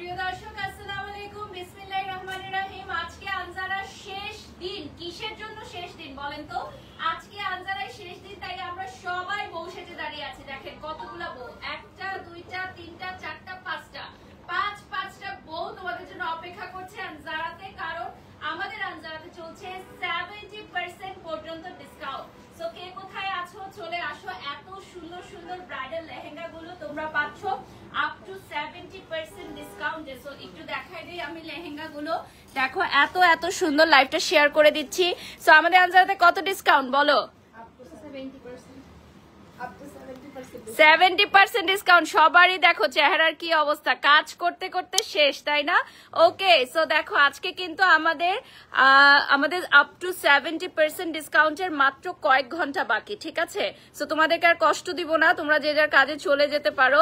প্রিয় দর্শক আসসালামু আলাইকুম, বিসমিল্লাহির রহমানির রহিম। আজকে আনজারার শেষ দিন। কিসের জন্য শেষ দিন বলেন তো? আজকে আনজারার শেষ দিন, তাই আমরা সবাই বউ সেজে দাঁড়িয়ে আছি। দেখেন কতগুলা বউ, একটা দুইটা তিনটা চারটা পাঁচটা, পাঁচটা বউ তোমাদের জন্য অপেক্ষা করছে আনজারাতে। কারণ আমাদের আনজারাতে চলছে 70% পর্যন্ত ডিসকাউন্ট। সো কে কোথায় আছো চলে আসো। এত সুন্দর সুন্দর ব্রাইডাল লেহেঙ্গা গুলো তোমরা পাচ্ছ আপ টু 70% ডিসকাউন্টে। সো একটু দেখাই দিই আমি লেহেঙ্গা গুলো। দেখো এত এত সুন্দর, লাইভটা শেয়ার করে দিচ্ছি। সো আমাদের আনজারাতে কত ডিসকাউন্ট বলো? 70% ডিসকাউন্ট। সবারই দেখো চেহারার কি অবস্থা, কাজ করতে করতে শেষ, তাই না? ওকে, সো দেখো আজকে কিন্তু আমাদের আপ টু 70% ডিসকাউন্টের মাত্র কয়েক ঘন্টা বাকি, ঠিক আছে? সো তোমাদেরকে আর কষ্ট দিব না, তোমরা যে যার কাজে চলে যেতে পারো।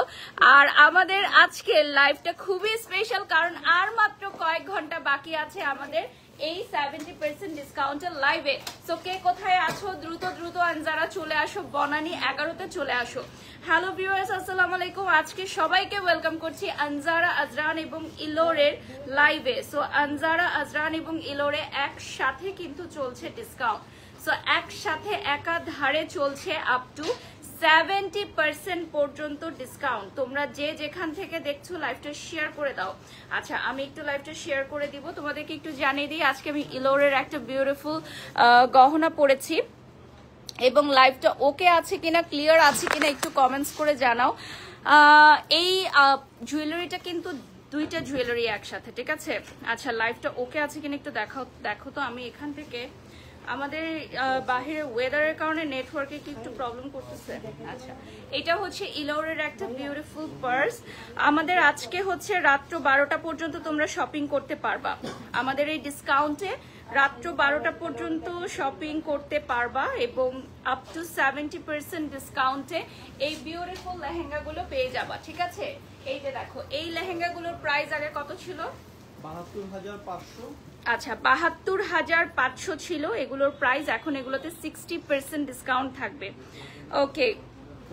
আর আমাদের আজকের লাইভটা খুবই স্পেশাল, কারণ আর মাত্র কয়েক ঘন্টা বাকি আছে আমাদের এই 70% ডিসকাউন্টের লাইভে। সো কে কোথায় আছো দ্রুত দ্রুত আনজারা চলে আসো, বনানী 11তে চলে আসো। হ্যালো ভিউয়ার্স, আসসালামু আলাইকুম। আজকে সবাইকে ওয়েলকাম করছি আনজারা, আজরান এবং ইলোরের লাইভে। সো আনজারা, আজরান এবং ইলোরে একসাথে কিন্তু চলছে ডিসকাউন্ট। সো একসাথে একাধারে চলছে আপ টু 70% পর্যন্ত ডিসকাউন্ট। তোমরা যে যেখান থেকে দেখছো লাইভটা শেয়ার করে দাও। আচ্ছা, আমি একটু লাইভটা শেয়ার করে দিব, তোমাদেরকে একটু জানিয়ে দিই আজকে আমি ইলোরের একটা বিউটিফুল গহনা পরেছি, এবং লাইভটা ওকে আছে কিনা, ক্লিয়ার আছে কিনা একটু কমেন্টস করে জানাও। এই জুয়েলারিটা কিন্তু দুইটা জুয়েলারি একসাথে, ঠিক আছে? আচ্ছা, লাইভটা ওকে আছে কিনা একটু দেখো তো। আমি এখান থেকে, আমাদের বাহিরে ওয়েদারের কারণে নেটওয়ার্কে কি একটু প্রবলেম করতেছে। আচ্ছা, এটা হচ্ছে ইলোরের একটা বিউটিফুল পার্স। আমাদের আজকে হচ্ছে রাত্র 12টা পর্যন্ত তোমরা শপিং করতে পারবা। আমাদের এই ডিসকাউন্টে রাত্র 12টা পর্যন্ত শপিং করতে পারবা, এবং আপ টু 70% ডিসকাউন্টে এই বিউটিফুল লেহেঙ্গাগুলো পেয়ে যাবা, ঠিক আছে? এই যে দেখো, এই লেহেঙ্গাগুলোর প্রাইস আগে কত ছিল? 72,500। আচ্ছা, 72,500 ছিল এগুলোর প্রাইস। এখন এগুলোতে 60% ডিসকাউন্ট থাকবে। ওকে,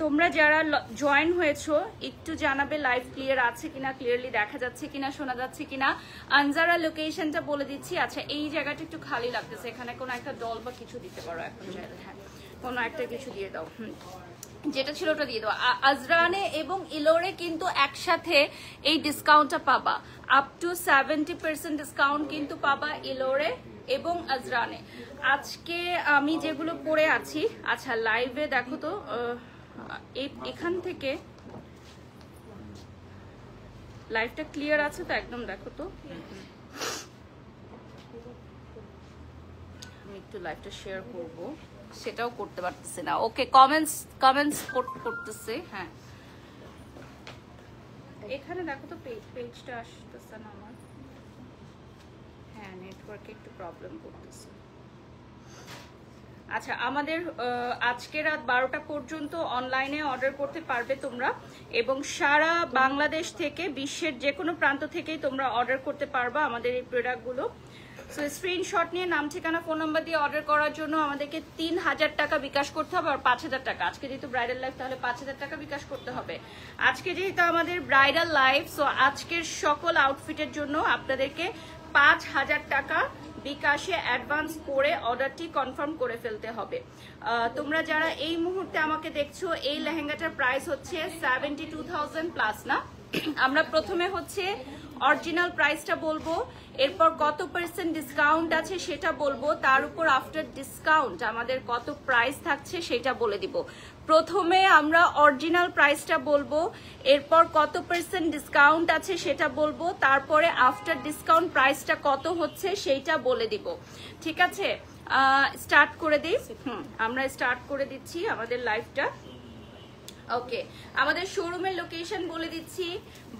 তোমরা যারা জয়েন হয়েছো একটু জানাবে লাইভ ক্লিয়ার আছে কিনা, ক্লিয়ারলি দেখা যাচ্ছে কিনা, শোনা যাচ্ছে কিনা। আনজারা লোকেশনটা বলে দিচ্ছি। আচ্ছা, এই জায়গাটা একটু খালি লাগতেছে, এখানে কোনো একটা ডল বা কিছু দিতে পারো এখন চাইলে। হ্যাঁ, কোনো একটা কিছু দিয়ে দাও। যেটা ছিল ওটা দিয়ে দাও। আজরানে এবং ইলোরে কিন্তু একসাথে এই ডিসকাউন্টটা পাবা, আপ টু 70% ডিসকাউন্ট কিন্তু পাবা ইলোরে এবং আজরানে। আজকে আমি যেগুলো পরে আছি, আচ্ছা লাইভে দেখো তো, এখান থেকে লাইভটা ক্লিয়ার আছে তো একদম? দেখো তো, আমি একটু লাইভটা শেয়ার করব, সেটাও করতে পারতেছে না। ওকে, কমেন্টস করতেছে। হ্যাঁ, এখানে দেখো তো পেজটা আসতেছে না আমার। হ্যাঁ, নেটওয়ার্কে একটু প্রবলেম করতেছে। আচ্ছা, আমাদের আজকে রাত 12টা পর্যন্ত অনলাইনে অর্ডার করতে পারবে তোমরা, এবং সারা বাংলাদেশ থেকে বিশ্বের যে কোনো প্রান্ত থেকেই তোমরা অর্ডার করতে পারবা আমাদের এই প্রোডাক্টগুলো। সো স্ক্রিনশট নিয়ে নাম, ঠিকানা, ফোন নাম্বার দিয়ে অর্ডার করার জন্য আমাদেরকে 3000 টাকা বিকাশ করতে হবে, আর 5000 টাকা। আজকে যেহেতু ব্রাইডাল লাইভ, তাহলে 5000 টাকা বিকাশ করতে হবে। আজকে যেহেতু আমাদের ব্রাইডাল লাইভ, সো আজকের সকল আউটফিটের জন্য আপনাদেরকে 5000 টাকা বিকাশে অ্যাডভান্স করে অর্ডারটি কনফার্ম করে ফেলতে হবে। তোমরা যারা এই মুহূর্তে আমাকে দেখছো, এই লেহেঙ্গাটার প্রাইস হচ্ছে 72,000 প্লাস, না? আমরা প্রথমে হচ্ছে অরিজিনাল প্রাইসটা বলবো, এরপর কত পার্সেন্ট ডিসকাউন্ট আছে সেটা বলবো, তার উপর আফটার ডিসকাউন্ট আমাদের কত প্রাইস থাকছে সেটা বলে দিব। প্রথমে আমরা অরিজিনাল প্রাইসটা বলবো, এরপর কত পার্সেন্ট ডিসকাউন্ট আছে সেটা বলবো, তারপরে আফটার ডিসকাউন্ট প্রাইসটা কত হচ্ছে সেইটা বলে দিব, ঠিক আছে? স্টার্ট করে দিই। আমরা স্টার্ট করে দিচ্ছি আমাদের লাইভটা। ওকে, আমাদের শোরুমের লোকেশন বলে দিচ্ছি,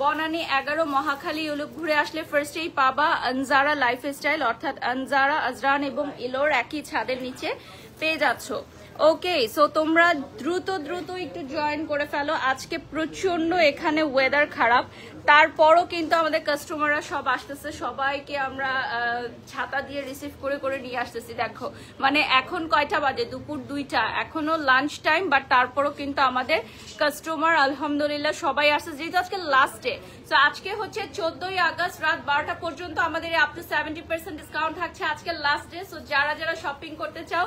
বনানী 11 মহাখালী। ইউলুপ ঘুরে আসলে ফার্স্টেই পাবা আনজারা লাইফস্টাইল, অর্থাৎ আনজারা, আজরান এবং ইলোর একই ছাদের নিচে পেয়ে যাচ্ছ। ওকে, সো তোমরা দ্রুত দ্রুত একটু জয়েন করে ফেলো। আজকে প্রচন্ড এখানে ওয়েদার খারাপ, তারপরও কিন্তু আমাদের কাস্টমাররা সব আসতেছে, সবাইকে আমরা ছাতা দিয়ে রিসিভ করে করে নিয়ে আসতেছি। দেখো মানে এখন কয়টা বাজে, দুপুর 2টা, এখনো লাঞ্চ টাইম, বাট তারপরও কিন্তু আমাদের কাস্টমার আলহামদুলিল্লাহ সবাই আসছে, যেহেতু আজকে লাস্ট ডে। তো আজকে হচ্ছে 14ই আগস্ট রাত 12টা পর্যন্ত আমাদের আপ টু 70% ডিসকাউন্ট থাকছে, আজকে লাস্ট ডে। সো যারা যারা শপিং করতে চাও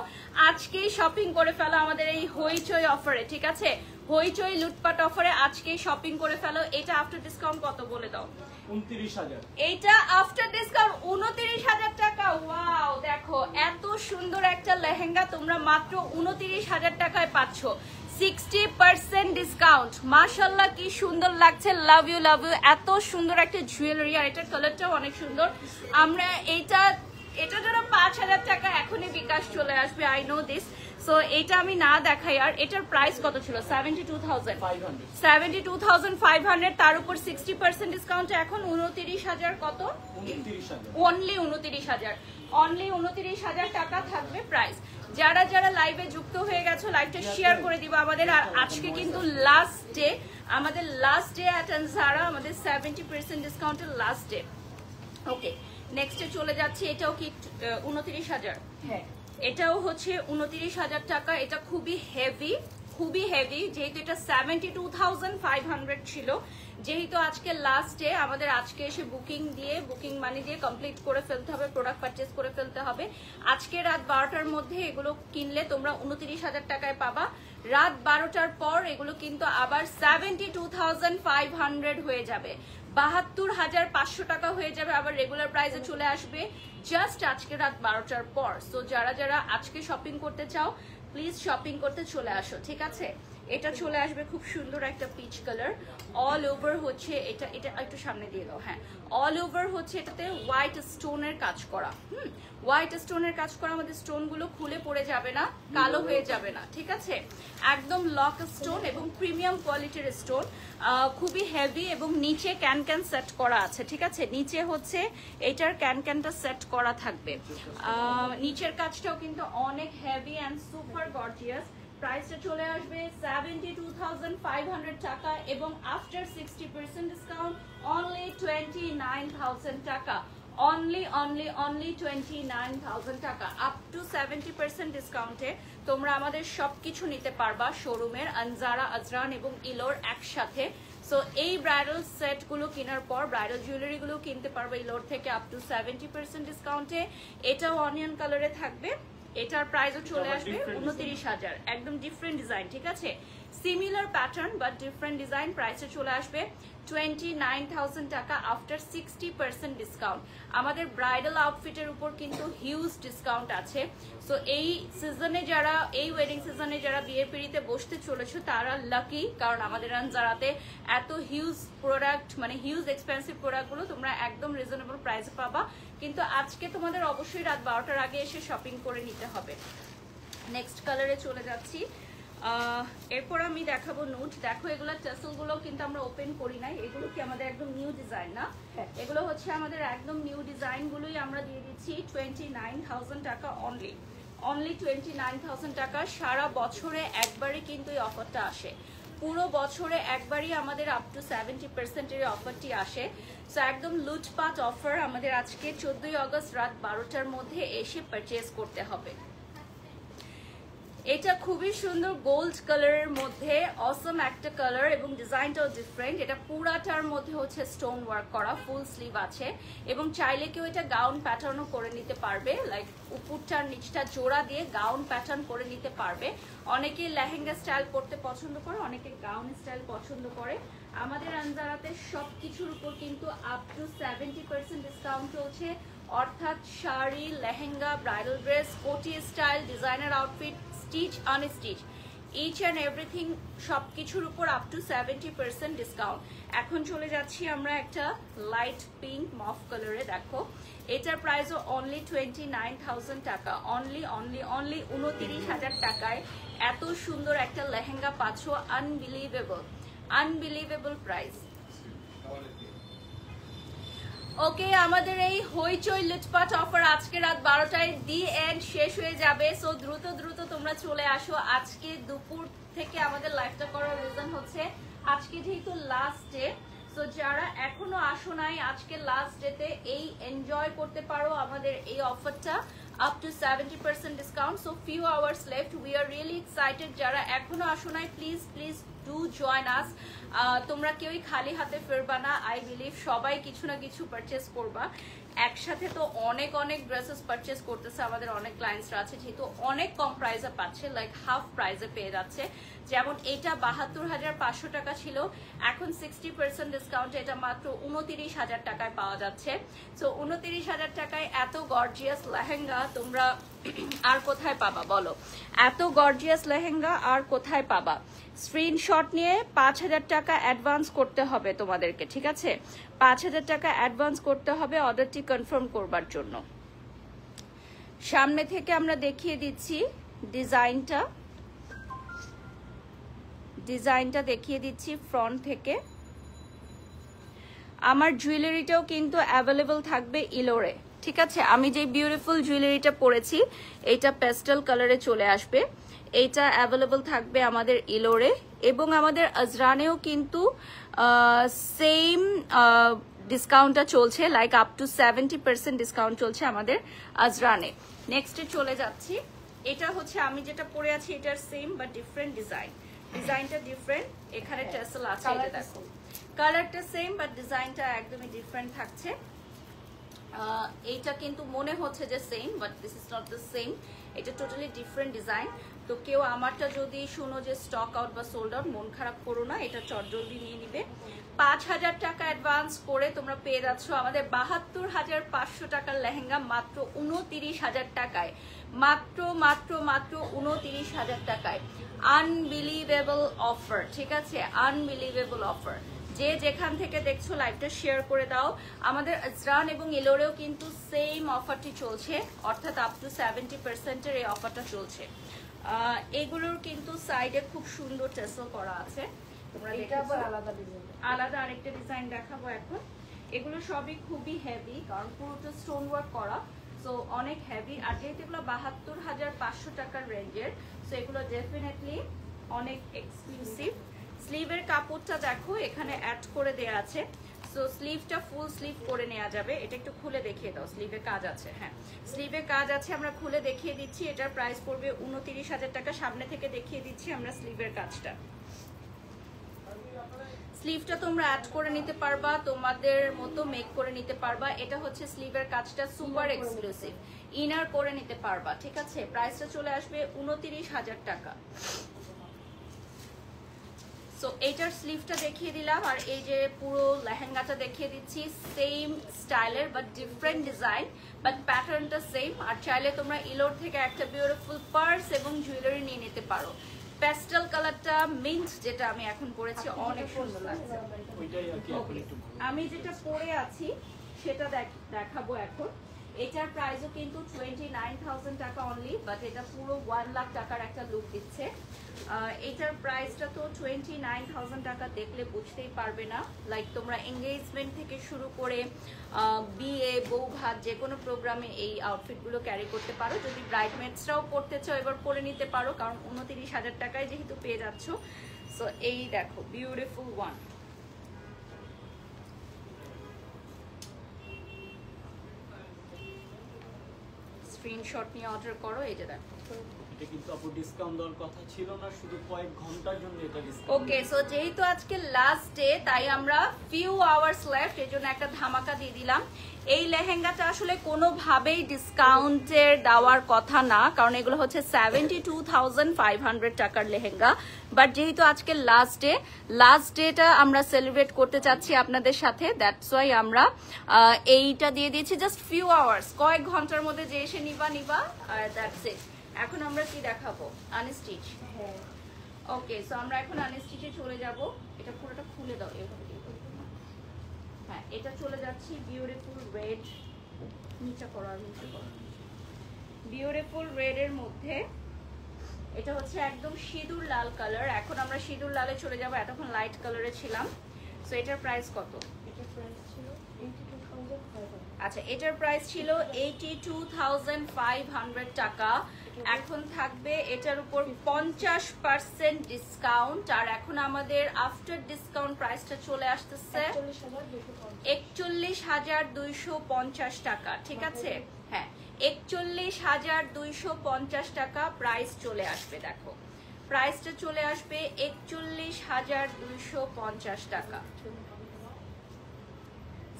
আজকেই শপিং করে ফেলো আমাদের এই হইচই অফারে, ঠিক আছে? হইচই লুটপাট অফারে আজকেই শপিং করে ফেলো। এটা আফটার ডিসকাউন্ট কত বলে দাও? 29,000। এইটা আফটার ডিসকাউন্ট 29,000 টাকা। ওয়াও, দেখো এত সুন্দর একটা লেহেঙ্গা তোমরা মাত্র 29,000 টাকায় পাচ্ছ, 60% ডিসকাউন্ট। মাশাআল্লাহ কি সুন্দর লাগছে, লাভ ইউ লাভ ইউ। এত সুন্দর একটা জুয়েলারি, আর এটার কালারটাও অনেক সুন্দর। আমরা এটা জন্য 5,000 টাকা এখনই বিকাশ চলে আসবে, আই নো দিস। সো এটা আমি না দেখাই। আর এটার প্রাইস কত ছিল? 72,500। তার উপর 60% ডিসকাউন্ট, এখন 29,000 কত? 29,000। অনলি 29,000 টাকা থাকবে প্রাইস। যারা যারা লাইভে যুক্ত হয়ে গেছো লাইভটা শেয়ার করে দিবা আমাদের। আর আজকে কিন্তু লাস্ট ডে, আমাদের লাস্ট ডে অ্যাট আনজারা, আমাদের 70% ডিসকাউন্টের লাস্ট ডে। ওকে, নেক্সটে চলে যাচ্ছি। এটাও কি 29,000? হ্যাঁ, এটাও হচ্ছে 29,000 টাকা। এটা খুবই হেভি, খুবই হেভি, যেহেতু এটা 72,500 ছিল। যেহেতু আজকে লাস্ট ডে, আমাদের আজকে এসে বুকিং মানি দিয়ে কমপ্লিট করে ফেলতে হবে, প্রোডাক্ট পারচেজ করে ফেলতে হবে। আজকে রাত 12টার মধ্যে এগুলো কিনলে তোমরা 29,000 টাকায় পাবা। রাত 12টার পর এগুলো কিন্তু আবার 72,500 হয়ে যাবে, 72,500 টাকা হয়ে যাবে, আবার রেগুলার প্রাইসে চলে আসবে জাস্ট আজকে রাত 12টার পর। সো যারা যারা আজকে শপিং করতে চাও প্লিজ শপিং করতে চলে আসো, ঠিক আছে? এটা চলে আসবে খুব সুন্দর একটা পিচ কালার, অল ওভার হচ্ছে এটা একটু সামনে দিয়ে দাও। হ্যাঁ, অল ওভার হচ্ছে এটাতে হোয়াইট স্টোনের কাজ করা। হোয়াইট স্টোনের কাজ করা, আমাদের স্টোন গুলো খুলে পড়ে যাবে না, কালো হয়ে যাবে না, ঠিক আছে? একদম লক স্টোন এবং প্রিমিয়াম কোয়ালিটির স্টোন, খুবই হেভি। এবং নিচে ক্যান সেট করা আছে, ঠিক আছে? নিচে হচ্ছে এটার ক্যানটা সেট করা থাকবে। নিচের কাজটাও কিন্তু অনেক হেভি অ্যান্ড সুপার গর্জিয়াস। প্রাইসটা চলে আসবে 72,500 টাকা এবং আফটার 60% ডিসকাউন্ট অনলি 29,000 টাকা। অনলি 29,000 টাকা। আপ টু 70% ডিসকাউন্টে তোমরা আমাদের সবকিছু নিতে পারবা শোরুমের, আনজারা, আজরান এবং ইলোর একসাথে। সো এই ব্রাইডাল সেটগুলো কেনার পর ব্রাইডাল জুয়েলারিগুলো কিনতে পারবে ইলোর থেকে আপ টু 70% ডিসকাউন্টে। এটাও অনিয়ন কালারে থাকবে। এটার প্রাইসও চলে আসবে 29,000, একদম ডিফারেন্ট ডিজাইন, ঠিক আছে? Similar pattern but different design. প্রাইসে চলে আসবে 29,000 টাকা আফটার 60% ডিসকাউন্ট। আমাদের ব্রাইডাল আউটফিটের উপর কিন্তু হিউজ ডিসকাউন্ট আছে। সো এই সিজনে যারা, এই ওয়েডিং সিজনে যারা বিয়ের পিড়িতে বসতে চলেছো তারা লাকি, কারণ আমাদের আনজারাতে এত হিউজ প্রোডাক্ট, মানে হিউজ এক্সপেন্সিভ প্রোডাক্টগুলো তোমরা একদম রিজনেবল প্রাইসে পাবা। কিন্তু আজকে তোমাদের অবশ্যই রাত 12টার আগে এসে শপিং করে নিতে হবে। নেক্সট কালারে চলে যাচ্ছি। এরপর আমি দেখাবো নুট। দেখো এগুলো টাসেলগুলো কিন্তু আমরা ওপেন করি নাই, এগুলো কি আমাদের একদম নিউ ডিজাইন না? এগুলো হচ্ছে আমাদের একদম নিউ ডিজাইনগুলোই আমরা দিয়ে দিচ্ছি 29,000 টাকা অনলি। 29,000 টাকা। সারা বছরে একবারই কিন্তু এই অফারটা আসে, পুরো বছরে একবারই আমাদের আপ টু 70% এর অফারটি আসে। সো একদম লুটপাট অফার। আমাদের আজকে 14ই আগস্ট রাত 12টার মধ্যে এসে পারচেজ করতে হবে। এটা খুবই সুন্দর গোল্ড কালারের মধ্যে অসম একটা কালার এবং ডিজাইনটাও ডিফারেন্ট। এটা পুরাটার মধ্যে হচ্ছে স্টোন ওয়ার্ক করা, ফুল স্লিভ আছে এবং চাইলে কেউ এটা গাউন প্যাটার্নও করে নিতে পারবে, লাইক উপরটার নিচটা জোড়া দিয়ে গাউন প্যাটার্ন করে নিতে পারবে। অনেকে লেহেঙ্গা স্টাইল পরতে পছন্দ করে, অনেকে গাউন স্টাইল পছন্দ করে। আমাদের আনজারাতে সবকিছুর উপর কিন্তু আপ টু 70% ডিসকাউন্ট চলছে, অর্থাৎ শাড়ি, লেহেঙ্গা, ব্রাইডাল ড্রেস, কোটি style, designer outfit, stitch, unstitch, each and everything সবকিছুর উপর আপ টু 70% ডিসকাউন্ট। এখন চলে যাচ্ছি আমরা একটা লাইট পিঙ্ক মফ কালারে। দেখো এটার প্রাইসও অনলি 29,000 টাকা। অনলি 29,000 টাকায় এত সুন্দর একটা লেহেঙ্গা পাচ্ছ। Unbelievable price. ওকে, আমাদের এই হইচই লুটপাট অফার আজকে রাত 12টায় দি এন্ড শেষ হয়ে যাবে। সো দ্রুত তোমরা চলে আসো। আজকে দুপুর থেকে আমাদের লাইভটা করার রিজন হচ্ছে আজকে যেহেতু লাস্ট ডে, তো যারা এখনো আসো নাই আজকে লাস্ট ডেতে এই এনজয় করতে পারো আমাদের এই অফারটা up to 70% discount. So few hours left, we are really excited. যারা এখনো আসো নাই please please do join us. তোমরা কেউই খালি হাতে ফিরবা না, আই বিলিভ সবাই কিছু না কিছু পারচেস করবা। একসাথে তো অনেক অনেক ড্রেসেস পারচেস করতেছে আমাদের অনেক ক্লায়েন্টসরা আছে, যেহেতু অনেক কম প্রাইসে পাচ্ছে, লাইক হাফ প্রাইসে পেয়ে যাচ্ছে। যেমন এটা ৭২,৫০০ টাকা ছিল, এখন 60% ডিসকাউন্টে এটা মাত্র ২৯,০০০ টাকায় পাওয়া যাচ্ছে। সো ২৯,০০০ টাকায় এত গর্জিয়াস লেহেঙ্গা তোমরা আর কোথায় পাবা বলো? এত গর্জিয়াস লেহেঙ্গা আর কোথায় পাবা? স্ক্রিনশট নিয়ে ৫,০০০ টাকা অ্যাডভান্স করতে হবে তোমাদেরকে, ঠিক আছে? ৫,০০০ টাকা অ্যাডভান্স করতে হবে অর্ডারটি কনফার্ম করবার জন্য। সামনে থেকে আমরা দেখিয়ে দিচ্ছি ডিজাইনটা দেখিয়ে দিচ্ছি ফ্রন্ট থেকে। আমার জুয়েলারিটাও কিন্তু অ্যাভেলেবল থাকবে ইলোরে, ঠিক আছে? আমি যে বিউটিফুল জুয়েলারিটা পরেছি এইটা পেস্টেল কালারে চলে আসবে, এইটা অ্যাভেলেবল থাকবে আমাদের ইলোরে, এবং আমাদের আজরানেও কিন্তু সেম ডিসকাউন্টটা চলছে, লাইক আপ টু 70% ডিসকাউন্ট চলছে আমাদের আজরানে। নেক্সটে চলে যাচ্ছি, এটা হচ্ছে আমি যেটা পরে আছি এটার সেম বাট ডিফারেন্ট ডিজাইনটা ডিফারেন্ট। এখানে টেসেল আছে, এটা দেখো কালারটা সেম বাট ডিজাইনটা একদমই ডিফারেন্ট থাকছে। এইটা কিন্তু মনে হচ্ছে যে same, but this is not the same, এটা টোটালি ডিফারেন্ট ডিজাইন। তো কেউ আমারটা যদি শুনো যে স্টক আউট বা সোল্ড আউট, মন খারাপ করো না, এটা চটজলদি নিয়ে নিবে। ৫,০০০ টাকা অ্যাডভান্স করে তোমরা পেয়ে যাচ্ছ আমাদের ৭২,৫০০ টাকার লেহেঙ্গা মাত্র ২৯,০০০ টাকায়, মাত্র ২৯,০০০ টাকায়। আনবিলিভেবল অফার, ঠিক আছে? Unbelievable offer. যে যেখান থেকে দেখছো লাইভটা শেয়ার করে দাও। আমাদের আজরান এবং ইলোরেও কিন্তু সেম অফারটি চলছে, অর্থাৎ আপ টু 70% এই অফারটা চলছে। এগুলোর কিন্তু সাইডে খুব সুন্দর টেসেল করা আছে, তোমরা দেখো আলাদা আরেকটা ডিজাইন দেখাবো এখন। এগুলো সবই খুবই হেভি, কারণ পুরোটা স্টোন ওয়ার্ক করা, সো অনেক হেভি। আর যেহেতু এগুলো ৭২,৫০০ টাকার রেঞ্জের, সো এগুলো ডেফিনেটলি অনেক এক্সক্লুসিভ। স্লিভের কাপড়টা দেখো এখানে অ্যাড করে দেয়া আছে, সো স্লিভটা ফুল স্লিভ করে নেওয়া যাবে। এটা একটু খুলে দেখিয়ে দাও, স্লিভে কাজ আছে। হ্যাঁ, স্লিভে কাজ আছে, আমরা খুলে দেখিয়ে দিচ্ছি। এটার প্রাইস পড়বে ২৯,০০০ টাকা। সামনে থেকে দেখিয়ে দিচ্ছি আমরা স্লিভের কাজটা। স্লিভটা তোমরা অ্যাড করে নিতে পারবা, তোমাদের মতো মেক করে নিতে পারবা। এটা হচ্ছে স্লিভের কাজটা সুপার এক্সক্লুসিভ, ইনার করে নিতে পারবা, ঠিক আছে? প্রাইসটা চলে আসবে ২৯,০০০ টাকা। সো এইটার স্লিভটা দেখিয়ে দিলাম, আর এই যে পুরো লেহেঙ্গাটা দেখিয়ে দিচ্ছি, সেম স্টাইলের বাট ডিফারেন্ট ডিজাইন, বাট প্যাটার্নটা সেম। আর চাইলে তোমরা ইলোর থেকে একটা বিউটিফুল পার্স এবং জুয়েলারি নিয়ে নিতে পারো। প্যাস্টেল কালারটা মিন্ট যেটা আমি এখন পরেছি অনেক সুন্দর লাগছে। আমি যেটা পরে আছি সেটা দেখাবো এখন। এটার প্রাইসও কিন্তু 29,000 টাকা অনলি, বাট এটা পুরো 1 লাখ টাকার একটা লুক দিচ্ছে। এটার প্রাইসটা তো 29,000 টাকা, দেখলে বুঝতেই পারবে না। লাইক তোমরা এঙ্গেজমেন্ট থেকে শুরু করে বিয়ে, বউ ভাত, যে কোনো প্রোগ্রামে এই আউটফিটগুলো ক্যারি করতে পারো। যদি ব্রাইডমেডসরাও পড়তে চাও এবার পরে নিতে পারো, কারণ 29,000 টাকায় যেহেতু পেয়ে যাচ্ছ। সো এই দেখো বিউটিফুল ওয়ান। স্ক্রিনশট নিয়ে অর্ডার করো। এই যে দেখো, এটা কিন্তু আপু ডিসকাউন্ট দেওয়ার কথা ছিল না, শুধু কয়েক ঘন্টার জন্য এটা ডিসকাউন্ট। ওকে, সো যেহেতু আজকে লাস্ট ডে তাই আমরা ফিউ আওয়ার্স লেফট, এর জন্য একটা ধামাকা দিয়ে দিলাম। এই লেহেঙ্গাটা আসলে কোনোভাবেই ডিসকাউন্টের দেওয়ার কথা না, কারণ এগুলো হচ্ছে 72,500 টাকার লেহেঙ্গা। বাট যেহেতু আজকে লাস্ট ডেটা আমরা সেলিব্রেট করতে চাচ্ছি আপনাদের সাথে, দ্যাটস ওয়াই আমরা এইটা দিয়ে দিয়েছি। জাস্ট ফিউ আওয়ার্স, কয়েক ঘন্টার মধ্যে যে এসে নিবা, আর দ্যাটস ইট। এখন আমরা কি দেখাবো? আনস্টিচ। ওকে, সো আমরা এখন আনস্টিচে চলে যাব। এটা পুরোটা খুলে দাও এভাবে। হ্যাঁ, এটা চলে যাচ্ছি বিউটিফুল রেড, নিচে করো আর নিচে করো। বিউটিফুল রেড এর মধ্যে এটা হচ্ছে একদম সিঁদুর লাল কালার। এখন আমরা সিঁদুর লালে চলে যাব, এতক্ষণ লাইট কালারে ছিলাম। সো এটার প্রাইস কত? আচ্ছা, এটার প্রাইস ছিল 82,500 টাকা। এখন থাকবে এটার উপর 50% ডিসকাউন্ট, আর এখন আমাদের আফটার ডিসকাউন্ট প্রাইসটা চলে আসতেছে 41,250 টাকা। ঠিক আছে, হ্যাঁ 41,250 টাকা প্রাইস চলে আসবে। দেখো প্রাইসটা চলে আসবে 41,250 টাকা।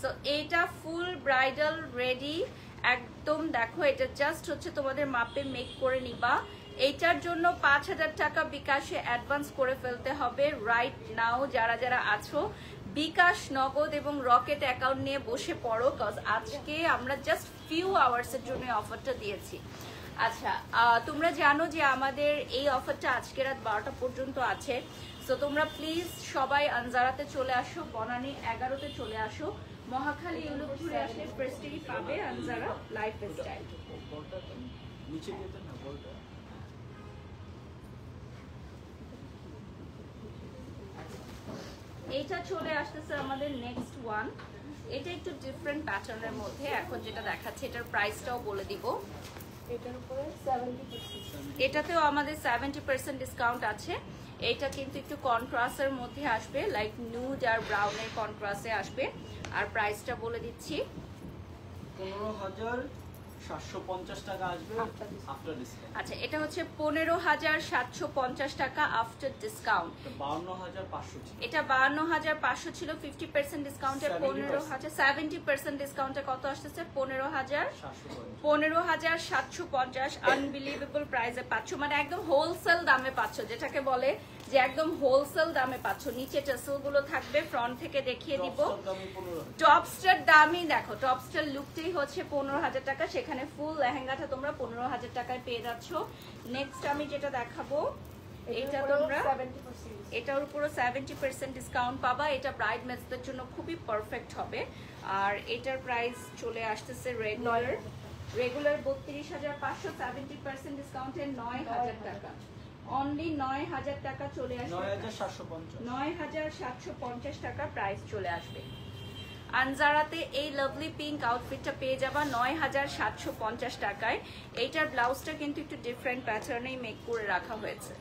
সো এটা ফুল ব্রাইডাল রেডি একদম। দেখো এটা জাস্ট হচ্ছে তোমাদের মাপে মেক করে নিবা। এইটার জন্য 5,000 টাকা বিকাশে অ্যাডভান্স করে ফেলতে হবে রাইট নাও। যারা যারা আছো বিকাশ, নগদ এবং রকেট অ্যাকাউন্ট নিয়ে বসে পড়ো, কজ আজকে আমরা জাস্ট ফিউ আওয়ার্সের জন্য অফারটা দিয়েছি। আচ্ছা, তোমরা জানো যে আমাদের এই অফারটা আজকে রাত 12টা পর্যন্ত আছে। সো তোমরা প্লিজ সবাই আনজারাতে চলে আসো, বনানী 11তে চলে আসো। মহাখালী ইউলুপুরে আসলে প্রেস্টিজ পাবে আনজারা লাইফস্টাইল। নিচে যেতে না বলটা। এইটা চলে আসতেছে আমাদের নেক্সট ওয়ান। এটা একটু ডিফারেন্ট প্যাটার্নের মধ্যে এখন যেটা দেখাচ্ছে, এটার প্রাইসটাও বলে দিব। এটার উপরে 70%, এটাতেও আমাদের 70% ডিসকাউন্ট আছে। এটা কিন্তু একটু কন্ট্রাস্টের মধ্যে আসবে, লাইক নুড আর ব্রাউনের কন্ট্রাস্টে আসবে। আর প্রাইসটা বলে দিচ্ছি 15,750 টাকা আসবে আফটার ডিসকাউন্ট। আচ্ছা, এটা হচ্ছে 15,750 টাকা আফটার ডিসকাউন্ট। 52,500 ছিল। এটা 52,500 ছিল, 50% ডিসকাউন্টে 15,000, 70% ডিসকাউন্টে কত আসতেছে 15,750। আনবিলিভেবল প্রাইসে পাচ্ছ, মানে একদম হোলসেল দামে পাচ্ছ, যেটাকে বলে যে একদম হোলসেল দামে পাচ্ছ। নিচে টেসেল গুলো থাকবে, ফ্রন্ট থেকে দেখিয়ে দিব। টপস্টার দামই দেখো, টপস্টার লুকটাই হচ্ছে 15,000 টাকা, সেখানে ফুল লেহেঙ্গাটা তোমরা 15,000 টাকায় পেয়ে যাচ্ছ। নেক্সট আমি যেটা দেখাবো, এটা তোমরা এটার উপরও 70% ডিসকাউন্ট পাবা। এটা ব্রাইড মেডসদের জন্য খুবই পারফেক্ট হবে। আর এটার প্রাইস চলে আসতেছে রেগুলার 32,500, 70% ডিসকাউন্টে 9,000 টাকা। অনলি 9,000 টাকা চলে আসবে, 9,750 টাকা প্রাইস চলে আসবে। আনজারাতে এই লাভলি পিঙ্ক আউটফিটটা পেয়ে যাবা 9,750 টাকায়। এইটার ব্লাউজটা কিন্তু একটু ডিফারেন্ট প্যাটার্নেই মেক করে রাখা হয়েছে।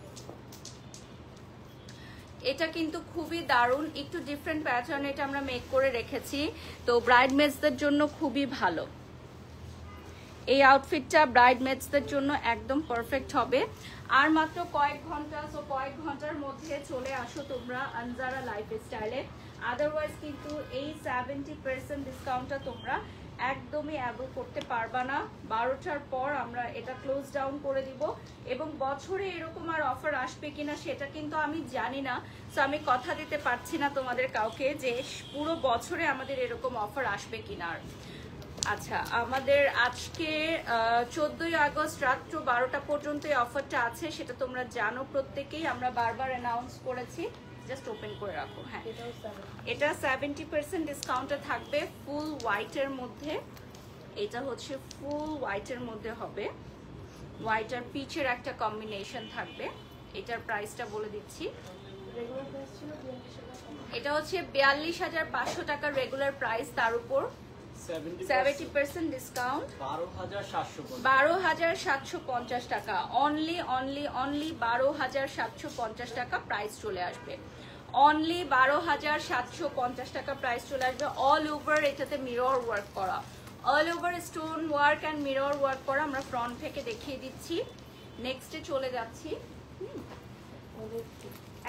এটা কিন্তু খুবই দারুণ, একটু ডিফারেন্ট প্যাটার্ন এটা আমরা মেক করে রেখেছি, তো ব্রাইডমেডসদের জন্য খুবই ভালো। এই আউটফিটটা ব্রাইডমেডসদের জন্য একদম পারফেক্ট হবে। আর মাত্র কয়েক ঘন্টার মধ্যে চলে আসো তোমরা আনজারা লাইফস্টাইলে। আদারওয়াইজ কিন্তু এই 70% ডিসকাউন্টটা তোমরা একদমই অ্যাভেল করতে পারবা না। 12টার পর আমরা এটা ক্লোজ ডাউন করে দিব, এবং বছরে এরকম আর অফার আসবে কিনা সেটা কিন্তু আমি জানি না। সো আমি কথা দিতে পারছি না তোমাদের কাউকে যে পুরো বছরে আমাদের এরকম অফার আসবে কিনা। আচ্ছা, আমাদের আজকে 14ই আগস্ট রাত্র 12টা পর্যন্ত এই অফারটা আছে, সেটা তোমরা জানো প্রত্যেকেই, আমরা বারবার অ্যানাউন্স করেছি। জাস্ট ওপেন করে রাখো। হ্যাঁ, এটা 70% ডিসকাউন্টে থাকবে ফুল হোয়াইটের মধ্যে। এটা হচ্ছে ফুল হোয়াইটের মধ্যে হবে, হোয়াইট আর পিচের একটা কম্বিনেশন থাকবে। এটার প্রাইসটা বলে দিচ্ছি, এটা হচ্ছে 42,500 টাকার রেগুলার প্রাইস, তার উপর 70% ডিসকাউন্ট 12,750 টাকা। অনলি 12,750 টাকা প্রাইস চলে আসবে। অনলি 12,750 টাকা প্রাইস চলে আসবে। অল ওভার এটাতে মিরর ওয়ার্ক করা, all over stone work and mirror work করা। আমরা ফ্রন্ট থেকে দেখিয়ে দিচ্ছি। নেক্সটে চলে যাচ্ছি।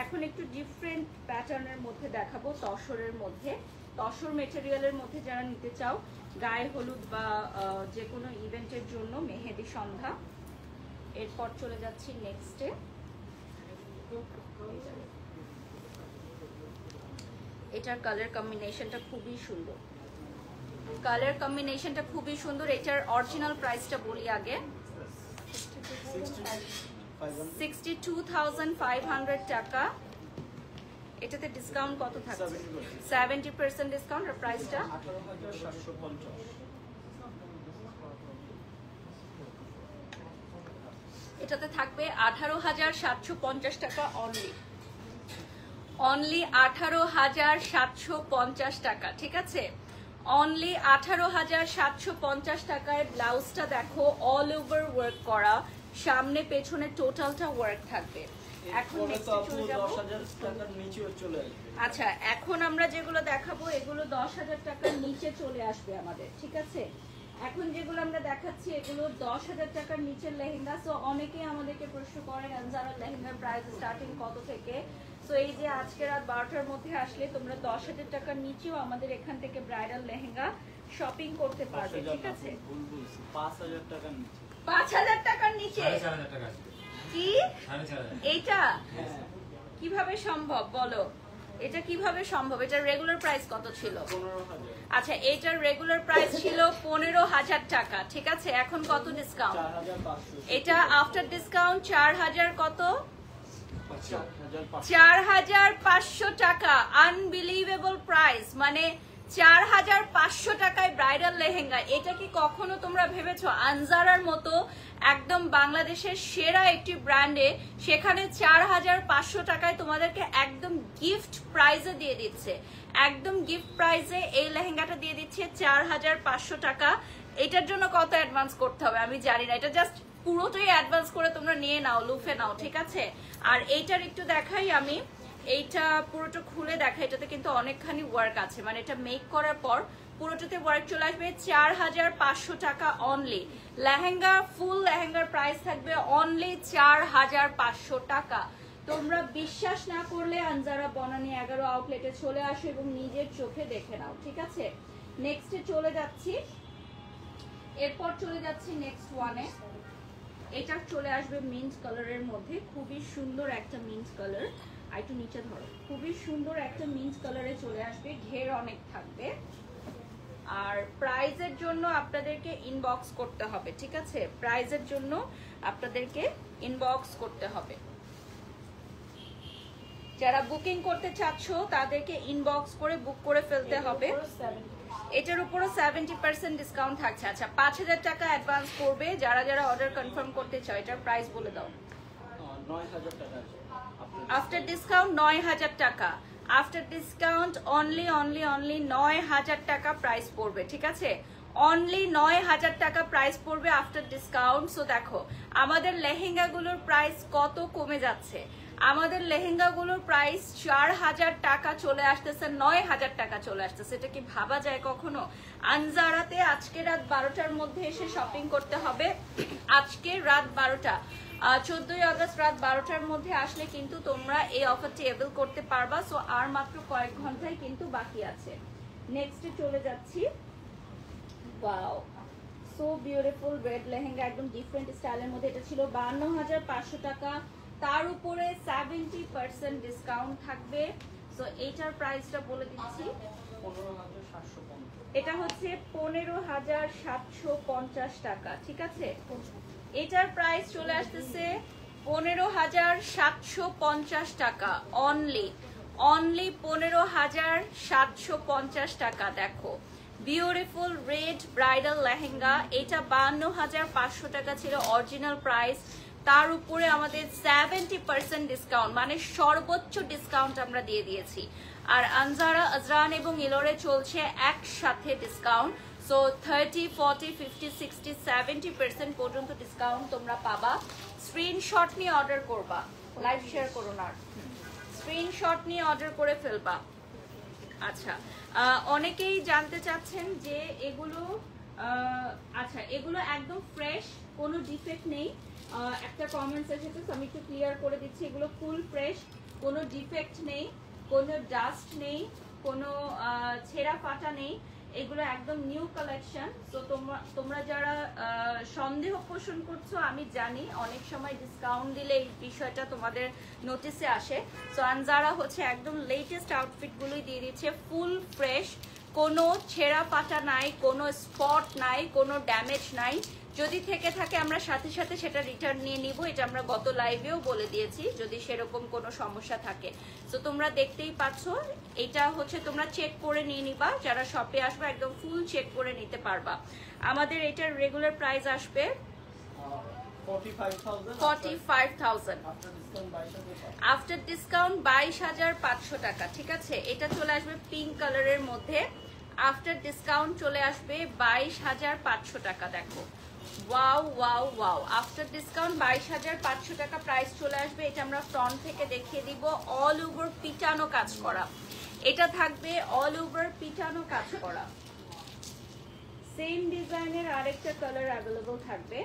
এখন একটু ডিফারেন্ট প্যাটার্নের মধ্যে দেখাবো, তসরের মধ্যে, তসর মেটেরিয়ালের মধ্যে যারা নিতে চাও, গায়ে হলুদ বা যে কোনো ইভেন্টের জন্য, মেহেদি সন্ধ্যা। এরপর চলে যাচ্ছি নেক্সটে। এটার কালার কম্বিনেশনটা খুবই সুন্দর, কালার কম্বিনেশনটা খুবই সুন্দর। এটার অরিজিনাল প্রাইসটা বলি আগে, 62,500 টাকা। এটাতে ডিসকাউন্ট কত থাকছে? 70% ডিসকাউন্ট। আর প্রাইসটা 18,750। এটাতে থাকবে 18,750 টাকা অনলি। অনলি 18,750 টাকা, ঠিক আছে? অনলি 18,750 টাকায় ব্লাউজটা দেখো, অল ওভার ওয়ার্ক করা, সামনে পেছনে টোটালটা ওয়ার্ক থাকবে। এখন নেক্সট চলে যাব। 10,000 টাকার নিচেও চলে আসবে। আচ্ছা, এখন আমরা যেগুলো দেখাবো এগুলো 10,000 টাকার নিচে চলে আসবে আমাদের, ঠিক আছে? এখন যেগুলো আমরা দেখাচ্ছি এগুলো 10,000 টাকার নিচের লেহেঙ্গা। সো অনেকেই আমাদেরকে প্রশ্ন করেন যারা লেহেঙ্গার প্রাইস স্টার্টিং কত থেকে। সো এই যে আজকে রাত 12টার মধ্যে আসলে তোমরা 10,000 টাকার নিচেও আমাদের এখান থেকে ব্রাইডাল লেহেঙ্গা শপিং করতে পারবে, ঠিক আছে? 5,000 টাকার নিচে। 5,000 টাকার নিচে 4,500 টাকা আসবে। কি 4,500 এইটা কিভাবে সম্ভব বলো? এটা কিভাবে সম্ভব? এটার রেগুলার প্রাইস কত ছিল? 15,000। আচ্ছা, এটার রেগুলার প্রাইস ছিল 15,000 টাকা, ঠিক আছে? এখন কত ডিসকাউন্ট? 4,500। এটা আফটার ডিসকাউন্ট 4,000 কত? 4,500। 4,500 টাকা। আনবিলিভেবল প্রাইস, মানে 4,500 টাকায় ব্রাইডাল লেহেঙ্গা। এটা কি কখনো তোমরা ভেবেছো? আনজারার মতো একদম বাংলাদেশের সেরা একটি ব্র্যান্ডে সেখানে 4,500 টাকায় তোমাদেরকে একদম গিফট প্রাইজে দিয়ে দিচ্ছে। একদম গিফট প্রাইজে এই লেহেঙ্গাটা দিয়ে দিচ্ছে 4,500 টাকা। এটার জন্য কত অ্যাডভান্স করতে হবে আমি জানি না, এটা জাস্ট পুরোটাই অ্যাডভান্স করে তোমরা নিয়ে নাও, লুফে নাও, ঠিক আছে? আর এইটার একটু দেখাই আমি, এইটা পুরোটা খুলে দেখা। এটাতে কিন্তু অনেকখানি ওয়ার্ক আছে, মানে এটা মেক করার পর পুরোটাতে ওয়ার্ক চলে আসবে। 4,500 টাকা অনলি। লেহেঙ্গা, ফুল লেহেঙ্গার প্রাইস থাকবে অনলি 4,500 টাকা। তোমরা বিশ্বাস না করলে আনজারা বনানী 11 আউটলেটে চলে আসো এবং নিজের চোখে দেখে নাও, ঠিক আছে? নেক্সটে চলে যাচ্ছি, এরপর চলে যাচ্ছি নেক্সট ওয়ানে। এটা চলে আসবে মিন্ট কালারের মধ্যে, খুবই সুন্দর একটা মিন্ট কালার। আর একটু নিচে ধরো, খুবই সুন্দর একটা মিন্ট কালারে চলে আসবে, ঘের অনেক থাকবে। আর প্রাইজের জন্য আপনাদেরকে ইনবক্স করতে হবে, ঠিক আছে? প্রাইজের জন্য আপনাদেরকে ইনবক্স করতে হবে। যারা বুকিং করতে চাচ্ছ তাদেরকে ইনবক্স করে বুক করে ফেলতে হবে। এটার উপরও 70% ডিসকাউন্ট থাকছে। আচ্ছা, 5,000 টাকা অ্যাডভান্স করবে যারা যারা অর্ডার কনফার্ম করতে চাও। এটার প্রাইস বলে দাও। 9,000 টাকা আছে। আফটার ডিসকাউন্ট 9,000 টাকা। আফটার ডিসকাউন্ট অনলি 9,000 টাকা প্রাইস পড়বে, ঠিক আছে? অনলি 9,000 টাকা প্রাইস পড়বে আফটার ডিসকাউন্ট। সো দেখো আমাদের লেহেঙ্গাগুলোর প্রাইস কত কমে যাচ্ছে। আমাদের লেহেঙ্গাগুলোর প্রাইস 4,000 টাকা চলে আসতেছে, 9,000 টাকা চলে আসতেছে। এটা কি ভাবা যায় কখনো? আনজারাতে আজকে রাত 12টার মধ্যে এসে শপিং করতে হবে। আজকে রাত 12টা, 14ই আগস্ট রাত 12টার মধ্যে আসলে কিন্তু তোমরা এই অফারটি এভেল করতে পারবা। সো আর মাত্র কয়েক ঘন্টায় কিন্তু বাকি আছে। নেক্সটে চলে যাচ্ছি। Wow, so beautiful red lehenga, একদম ডিফারেন্ট স্টাইলের মধ্যে। এটা ছিল 52,500 টাকা, তার উপরে 70% ডিসকাউন্ট থাকবে। সো এইটার প্রাইসটা বলে দিচ্ছি, 15,750। এটা হচ্ছে 15,750 টাকা, ঠিক আছে? এটার প্রাইস চলে আসতেছে 15,750 টাকা অনলি। 15,750 টাকা। দেখো বিউটিফুল রেড ব্রাইডাল লেহেঙ্গা। এটা 52,500 টাকা ছিল অরিজিনাল প্রাইস, তার উপরে আমাদের 70% ডিসকাউন্ট, মানে সর্বোচ্চ ডিসকাউন্ট আমরা দিয়ে দিয়েছি। আর আনজারা, আজরান এবং ইলোরে চলছে একসাথে ডিসকাউন্ট। সো 30, 40, 50, 60, 70% পর্যন্ত ডিসকাউন্ট তোমরা পাবা। স্ক্রিনশট নিয়ে অর্ডার করবা, লাইভ শেয়ার করো না, স্ক্রিনশট নিয়ে অর্ডার করে ফেলবা। আচ্ছা, অনেকেই জানতে চাচ্ছেন যে এগুলো, আচ্ছা এগুলো একদম ফ্রেশ, কোনো ডিফেক্ট নেই। একটা কমেন্টস এসেছে, আমি একটু ক্লিয়ার করে দিচ্ছি। এগুলো ফুল ফ্রেশ, কোনো ডিফেক্ট নেই, কোনো ডাস্ট নেই, কোনো ছেঁড়া ফাটা নেই। এগুলো একদম নিউ কালেকশন। তো তোমরা যারা সন্দেহ পোষণ করছো, আমি জানি অনেক সময় ডিসকাউন্ট দিলে এই বিষয়টা তোমাদের নোটিসে আসে। সো আনজারা হচ্ছে একদম লেটেস্ট আউটফিটগুলোই দিয়ে দিচ্ছে, ফুল ফ্রেশ, কোনো ছেঁড়া পাটা নাই, কোনো স্পট নাই, কোনো ড্যামেজ নাই। যদি থেকে থাকে আমরা সাথে সাথে সেটা রিটার্ন নিয়ে নিব। এটা আমরা গত লাইভেও বলে দিয়েছি যদি সেরকম কোনো সমস্যা থাকে। তো তোমরা দেখতেই পাচ্ছ, এটা হচ্ছে তোমরা চেক করে নিয়ে নিবা। যারা শপে আসবে একদম ফুল চেক করে নিতে পারবা। আমাদের এটার রেগুলার প্রাইস আসবে 45,000 আফটার ডিসকাউন্ট 22,500 টাকা। ঠিক আছে, এটা চলে আসবে পিঙ্ক কালারের মধ্যে। আফটার ডিসকাউন্ট চলে আসবে 22,500 টাকা। দেখো wow wow wow, after discount 22,500 টাকা প্রাইস চলে আসবে। এটা আমরা ফ্রন্ট থেকে দেখিয়ে দিব, অল ওভার পিটানো কাজ করা। এটা থাকবে অল ওভার পিটানো কাজ করা। সেম ডিজাইনের আরেকটা কালার অ্যাভেলেবল থাকবে।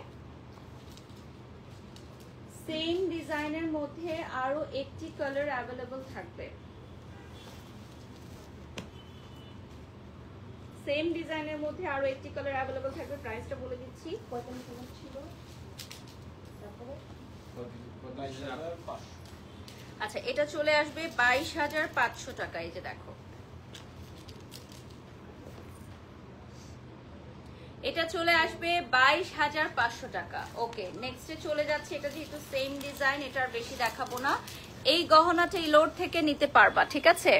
সেম ডিজাইনের মধ্যে আরো একটি কালার অ্যাভেলেবল থাকবে। সেম ডিজাইনের মধ্যে আরো একটি কালার অ্যাভেলেবল থাকবে। প্রাইসটা বলে দিচ্ছি, 45,000 ছিল, তারপরে আচ্ছা এটা চলে আসবে 22,500 টাকা। এই যে দেখো, এটা চলে আসবে 22,500 টাকা। ওকে, নেক্সটে চলে যাচ্ছে। এটা যেহেতু সেম ডিজাইন, এটার বেশি দেখাবো না। এই গহনাটা ইলোর থেকে নিতে পারবা, ঠিক আছে।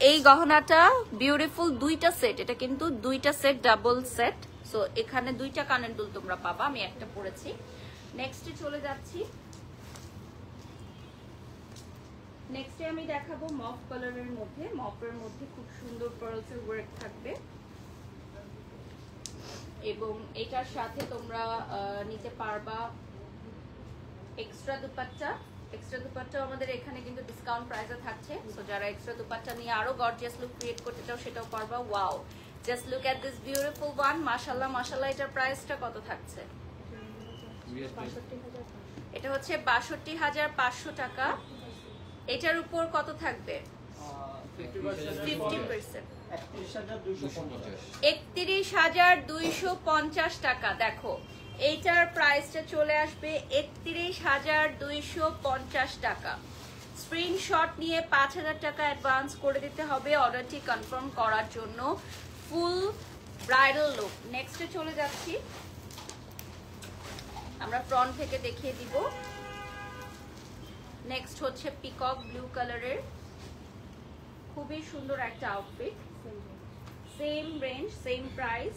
এই গহনাটা বিউটিফুল, দুইটা সেট। এটা কিন্তু দুইটা সেট, ডাবল সেট। সো এখানে দুইটা কানের দুল তোমরা পাবা, আমি একটা পরেছি। নেক্সটে চলে যাচ্ছি। নেক্সটে আমি দেখাবো মফ কালারের মধ্যে। মফের মধ্যে খুব সুন্দর পার্লসের ওয়ার্ক থাকবে এবং এটার সাথে তোমরা নিতে পারবা এক্সট্রা দুপাট্টা। এক্সট্রা দুপাট্টা আমাদের এখানে কিন্তু ডিসকাউন্ট প্রাইসে থাকছে। সো যারা এক্সট্রা দুপাট্টা নিয়ে আরো গর্জিয়াস লুক ক্রিয়েট করতে চাও সেটাও পারবা। Wow, just look at this beautiful one. মাশাআল্লাহ মাশাআল্লাহ। এটার প্রাইসটা কত থাকছে? 62,500। এটা হচ্ছে 62,500 টাকা। এটার উপর কত থাকবে? 50%, 31,250 টাকা। দেখো এইটার প্রাইসটা চলে আসবে 31,250 টাকা। স্ক্রিনশট নিয়ে 5,000 টাকা অ্যাডভান্স করে দিতে হবে অর্ডারটি কনফার্ম করার জন্য। ফুল ব্রাইডাল লুক। নেক্সটে চলে যাচ্ছি, আমরা ফ্রন্ট থেকে দেখিয়ে দিব। নেক্সট হচ্ছে পিকক ব্লু কালারের, খুবই সুন্দর একটা outfit. Same range, same price,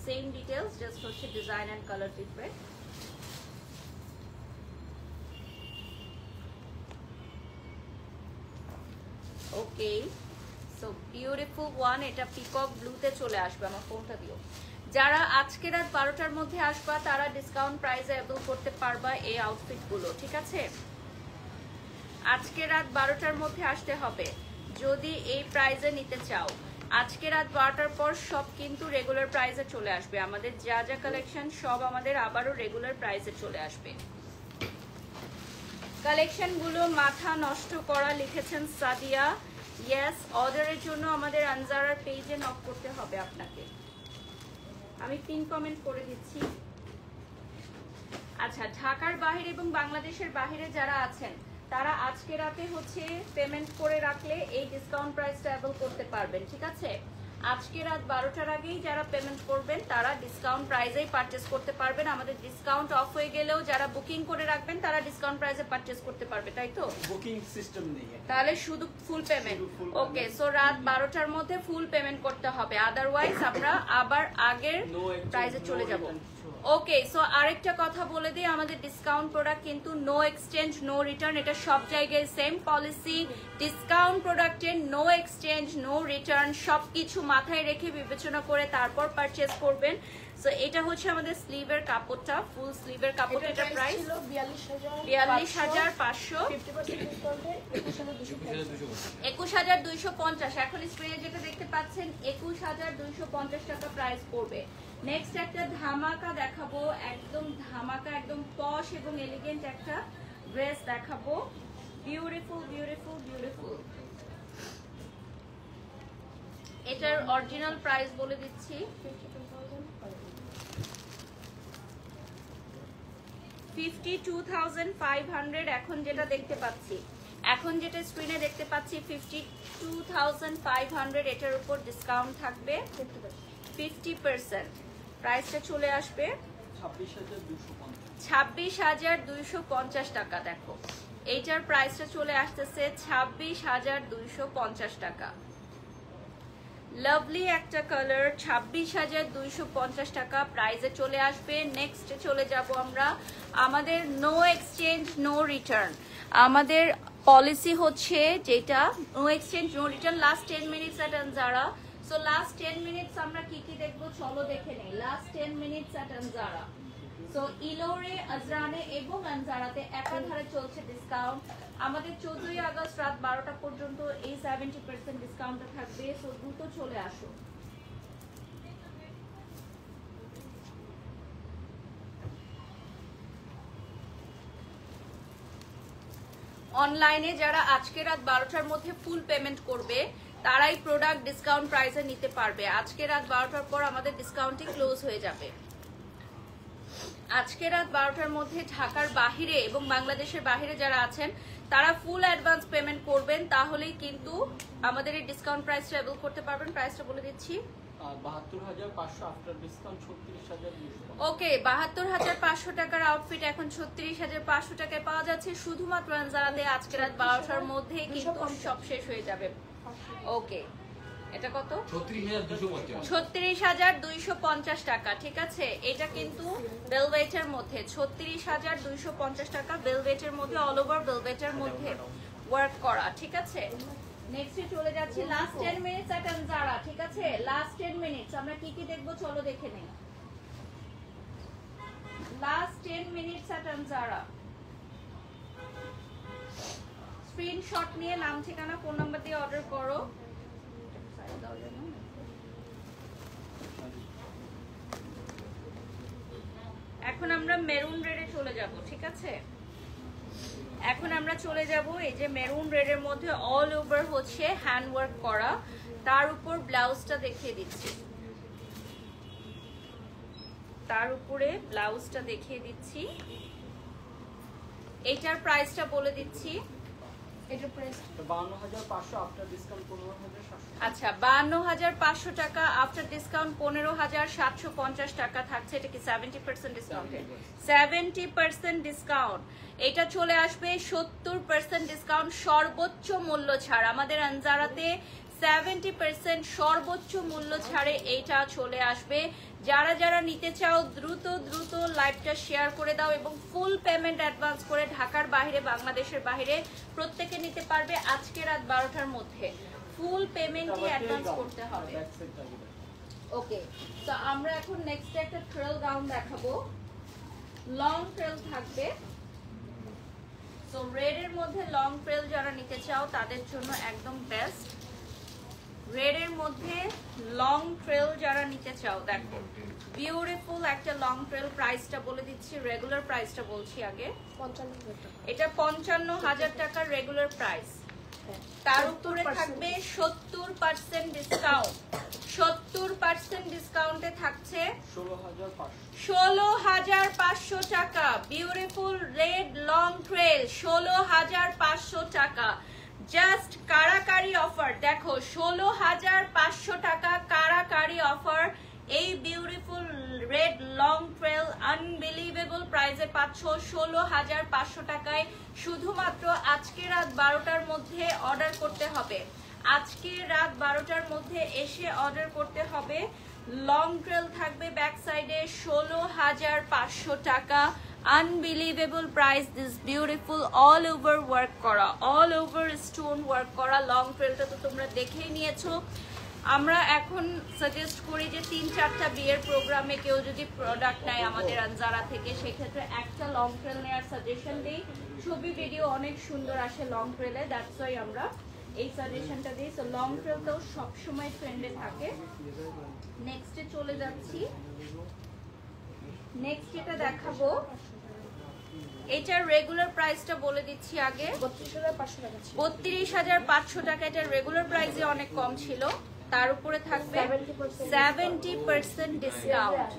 same details, just হচ্ছে design and colour different. Okay, so beautiful one. এটা পিকক ব্লুতে চলে আসবে। আমার ফোনটা দিও। যারা আজকে রাত 12টার মধ্যে আসবা তারা ডিসকাউন্ট প্রাইসে অ্যাভেল করতে পারবা এই আউটফিটগুলো, ঠিক আছে। আজকে রাত 12টার মধ্যে আসতে হবে যদি এই প্রাইসে নিতে চাও। আজকে রাত 12টার পর সব কিন্তু রেগুলার প্রাইসে চলে আসবে। আমাদের যা যা কালেকশন সব আমাদের আবারও রেগুলার প্রাইসে চলে আসবে। কালেকশনগুলো মাথা নষ্ট করা, লিখেছেন সাদিয়া। ইয়েস, অর্ডারের জন্য আমাদের আনজারার পেজে নক করতে হবে আপনাকে। আমি পিন কমেন্ট করে দিচ্ছি। আচ্ছা, ঢাকার বাইরে এবং বাংলাদেশের বাইরে যারা আছেন তারা আজকে রাতে হচ্ছে পেমেন্ট করে রাখলে এই ডিসকাউন্ট প্রাইসটা অ্যাভেল করতে পারবেন, ঠিক আছে। আজকে রাত 12টার আগেই যারা পেমেন্ট করবেন তারা ডিসকাউন্ট প্রাইসেই পারচেজ করতে পারবেন। আমাদের ডিসকাউন্ট অফ হয়ে গেলেও যারা বুকিং করে রাখবেন তারা ডিসকাউন্ট প্রাইসে পারচেজ করতে পারবে, তাই তো? বুকিং সিস্টেম নেই, তাহলে শুধু ফুল পেমেন্ট। ওকে, সো রাত 12টার মধ্যে ফুল পেমেন্ট করতে হবে, আদারওয়াইজ আমরা আবার আগের প্রাইসে চলে যাব। ওকে, সো আরেকটা কথা বলে দিই, আমাদের ডিসকাউন্ট প্রোডাক্ট কিন্তু নো এক্সচেঞ্জ নো রিটার্ন। এটা সব জায়গায় সেম পলিসি। ডিসকাউন্ট প্রোডাক্টের নো এক্সচেঞ্জ নো রিটার্ন, সবকিছু মাথায় রেখে বিবেচনা করে তারপর পারচেজ করবেন। সো এটা হচ্ছে আমাদের স্লিভের কাপড়টা, ফুল স্লিভের কাপড়। এটা প্রাইস ছিল 42,500, 21,250। এখন স্ক্রিনে যেটা দেখতে পাচ্ছেন 21,250 টাকা প্রাইস পড়বে। নেক্সট একটা ধামাকা দেখাবো, একদম ধামাকা, একদম পশ এবং এলিগেন্ট একটা ড্রেস দেখাবো। Beautiful beautiful beautiful. এটার অরিজিনাল প্রাইস বলে দিচ্ছি, 52,500। এখন যেটা দেখতে পাচ্ছি, এখন যেটা স্ক্রিনে দেখতে পাচ্ছি 52,500। এটার উপর ডিসকাউন্ট থাকবে 50%। প্রাইসটা চলে আসবে 26,250 টাকা। দেখো এইটার প্রাইসটা চলে আসতেছে 26,250 টাকা। লাভলি একটা কালার, 26,250 টাকা প্রাইসে চলে আসবে। নেক্সট চলে যাব আমরা, আমাদের নো এক্সচেঞ্জ নো রিটার্ন। আমাদের পলিসি হচ্ছে যেটা no exchange no return. Last 10 minutes at Anjara. So last 10 minutes আমরা কি কি দেখবো চলো দেখে নেই। Last 10 minutes at Anjara. So ইলোরে, আজরানে এবং আনজারাতে একাধারে চলছে ডিসকাউন্ট। আমাদের 14ই আগস্ট রাত 12টা পর্যন্ত এই 70% ডিসকাউন্টটা থাকবে। সো দ্রুত চলে আসো। অনলাইনে যারা আজকে রাত 12টার মধ্যে ফুল পেমেন্ট করবে তারাই প্রোডাক্ট ডিসকাউন্ট প্রাইসে নিতে পারবে। আজকে রাত 12টার পর আমাদের ডিসকাউন্টটি ক্লোজ হয়ে যাবে। আজকে রাত 12টার মধ্যে ঢাকার বাহিরে এবং বাংলাদেশের বাহিরে যারা আছেন তারা ফুল অ্যাডভান্স পেমেন্ট করবেন, তাহলেই কিন্তু আমাদের এই ডিসকাউন্ট প্রাইসটা অ্যাভেল করতে পারবেন। প্রাইসটা বলে দিচ্ছি, 72,500 আফটার ডিসকাউন্ট 36,200। ওকে, 72,500 টাকার আউটফিট এখন 36,500 টাকায় পাওয়া যাচ্ছে শুধুমাত্র আনজারাতে। আজকে রাত 12টার মধ্যে কিন্তু সব শেষ হয়ে যাবে। ওকে, এটা কত? 36,250 টাকা। ঠিক আছে, এটা কিন্তু ভেলভেটের মধ্যে 36,250 টাকা, ভেলভেটের মধ্যে, অল ওভার ভেলভেটের মধ্যে ওয়ার্ক করা। ঠিক আছে, নেক্সটে চলে যাচ্ছি। Last 10 minutes at Anjara. ঠিক আছে, লাস্ট 10 মিনিটস আমরা কি কি দেখবো চলো দেখে নেই। Last 10 minutes at Anjara. Screenshot নিয়ে নাম ঠিকানা ফোন নাম্বার দিয়ে অর্ডার করো। এখন আমরা মেরুন রেডে চলে যাব। ঠিক আছে, এখন আমরা চলে যাব এই যে মেরুন রেডের মধ্যে অল ওভার হচ্ছে হ্যান্ড ওয়ার্ক করা, তার উপর ব্লাউজটা দেখিয়ে দিচ্ছি। তার উপরে ব্লাউজটা দেখিয়ে দিচ্ছি। এটার প্রাইসটা বলে দিচ্ছি। এটার প্রাইস 52,500 আফটার ডিসকাউন্ট 15,700। আচ্ছা, 52,500 টাকা আফটার ডিসকাউন্ট 15,750 টাকা থাকছে। এটা কি 70% ডিসকাউন্ট? 70% ডিসকাউন্ট। এটা চলে আসবে 70% ডিসকাউন্ট, সর্বোচ্চ মূল্য ছাড়। আমাদের আনজারাতে 70% সর্বোচ্চ মূল্য ছাড়ে এইটা চলে আসবে। যারা যারা নিতে চাও দ্রুত দ্রুত লাইভটা শেয়ার করে দাও এবং ফুল পেমেন্ট অ্যাডভান্স করে ঢাকার বাইরে বাংলাদেশের বাইরে প্রত্যেকে নিতে পারবে আজকে রাত 12টার মধ্যে। ফুল পেমেন্টই অ্যাডভান্স করতে হবে। ওকে, তো আমরা এখন নেক্সট একটা ট্রেল গাউন দেখাবো। লং ট্রেল থাকবে। সো রেড এর মধ্যে লং ট্রেল যারা নিতে চাও তাদের জন্য একদম বেস্ট। রেড এর মধ্যে লং ট্রেল যারা নিতে চাও, দেখো বিউটিফুল একটা লং ট্রেল। প্রাইসটা বলে দিচ্ছি, রেগুলার প্রাইসটা বলছি আগে। 55,000 টাকা। এটা 55,000 টাকার রেগুলার প্রাইস। তার উপরে থাকবে 70% ডিসকাউন্ট। 70% ডিসকাউন্টে থাকছে 16,500 টাকা। বিউটিফুল রেড লং ট্রেল 16,500 টাকা। জাস্ট কারাকারি অফার। দেখো 16,500 টাকা কারাকারি অফার। এই beautiful red long trail unbelievable প্রাইসে পাচ্ছ 16,500 টাকায়। শুধুমাত্র আজকে রাত 12টার মধ্যে অর্ডার করতে হবে। আজকে রাত 12টার মধ্যে এসে অর্ডার করতে হবে। লং ট্রেল থাকবে ব্যাক সাইডে 16,500 টাকা। Unbelievable price. This beautiful all over work করা, অল ওভার স্টোন ওয়ার্ক করা লং ট্রেলটা তো তোমরা দেখেই নিয়েছো। আমরা এখন সাজেস্ট করি যে 3-4টা বিয়ের প্রোগ্রামে কেউ যদি প্রোডাক্ট নেয় আমাদের আনজারা থেকে, সেক্ষেত্রে একটা লং ট্রেল নেওয়ার সাজেশন দিই। ছবি ভিডিও অনেক সুন্দর আসে লং ট্রেলে, দ্যাটস ওয়াই আমরা এই সাজেশনটা দিই। সো লং ট্রেলটাও সবসময় ট্রেন্ডে থাকে। নেক্সটে চলে যাচ্ছি। নেক্সট যেটা দেখাবো, এটার রেগুলার প্রাইসটা বলে দিচ্ছি আগে। 32,500 টাকা ছিল। 32,500 টাকা। এটার রেগুলার প্রাইসে অনেক কম ছিল। তার উপরে থাকবে 70% ডিসকাউন্ট,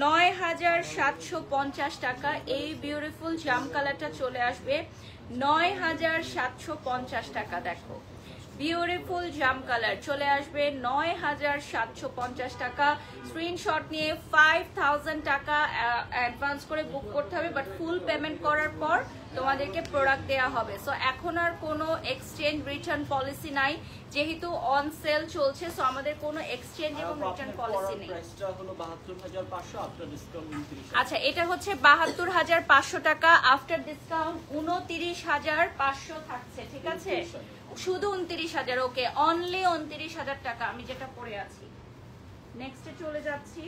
9,750 টাকা। এই বিউটিফুল জাম কালারটা চলে আসবে 9,750 টাকা। দেখো বিউটিফুল জাম কালার চলে আসবে ৯,৭৫০ টাকা। স্ক্রিনশট নিয়ে 5,000 টাকা অ্যাডভান্স করে বুক করতে হবে, বাট ফুল পেমেন্ট করার পর তোমাদেরকে প্রোডাক্ট দেওয়া হবে। সো এখন আর কোনো এক্সচেঞ্জ রিটার্ন পলিসি নাই, যেহেতু অন সেল চলছে। সো আমাদের কোনো এক্সচেঞ্জ এবং রিটার্ন পলিসি নেই। প্রাইসটা হলো 72,500 আফটার ডিসকাউন্ট 29,000। আচ্ছা, এটা হচ্ছে 72,500 টাকা, আফটার ডিসকাউন্ট 29,500 থাকছে, ঠিক আছে? শুধু 29,000। ওকে, অনলি 29,000 টাকা আমি যেটা পরে আছি। নেক্সটে চলে যাচ্ছি।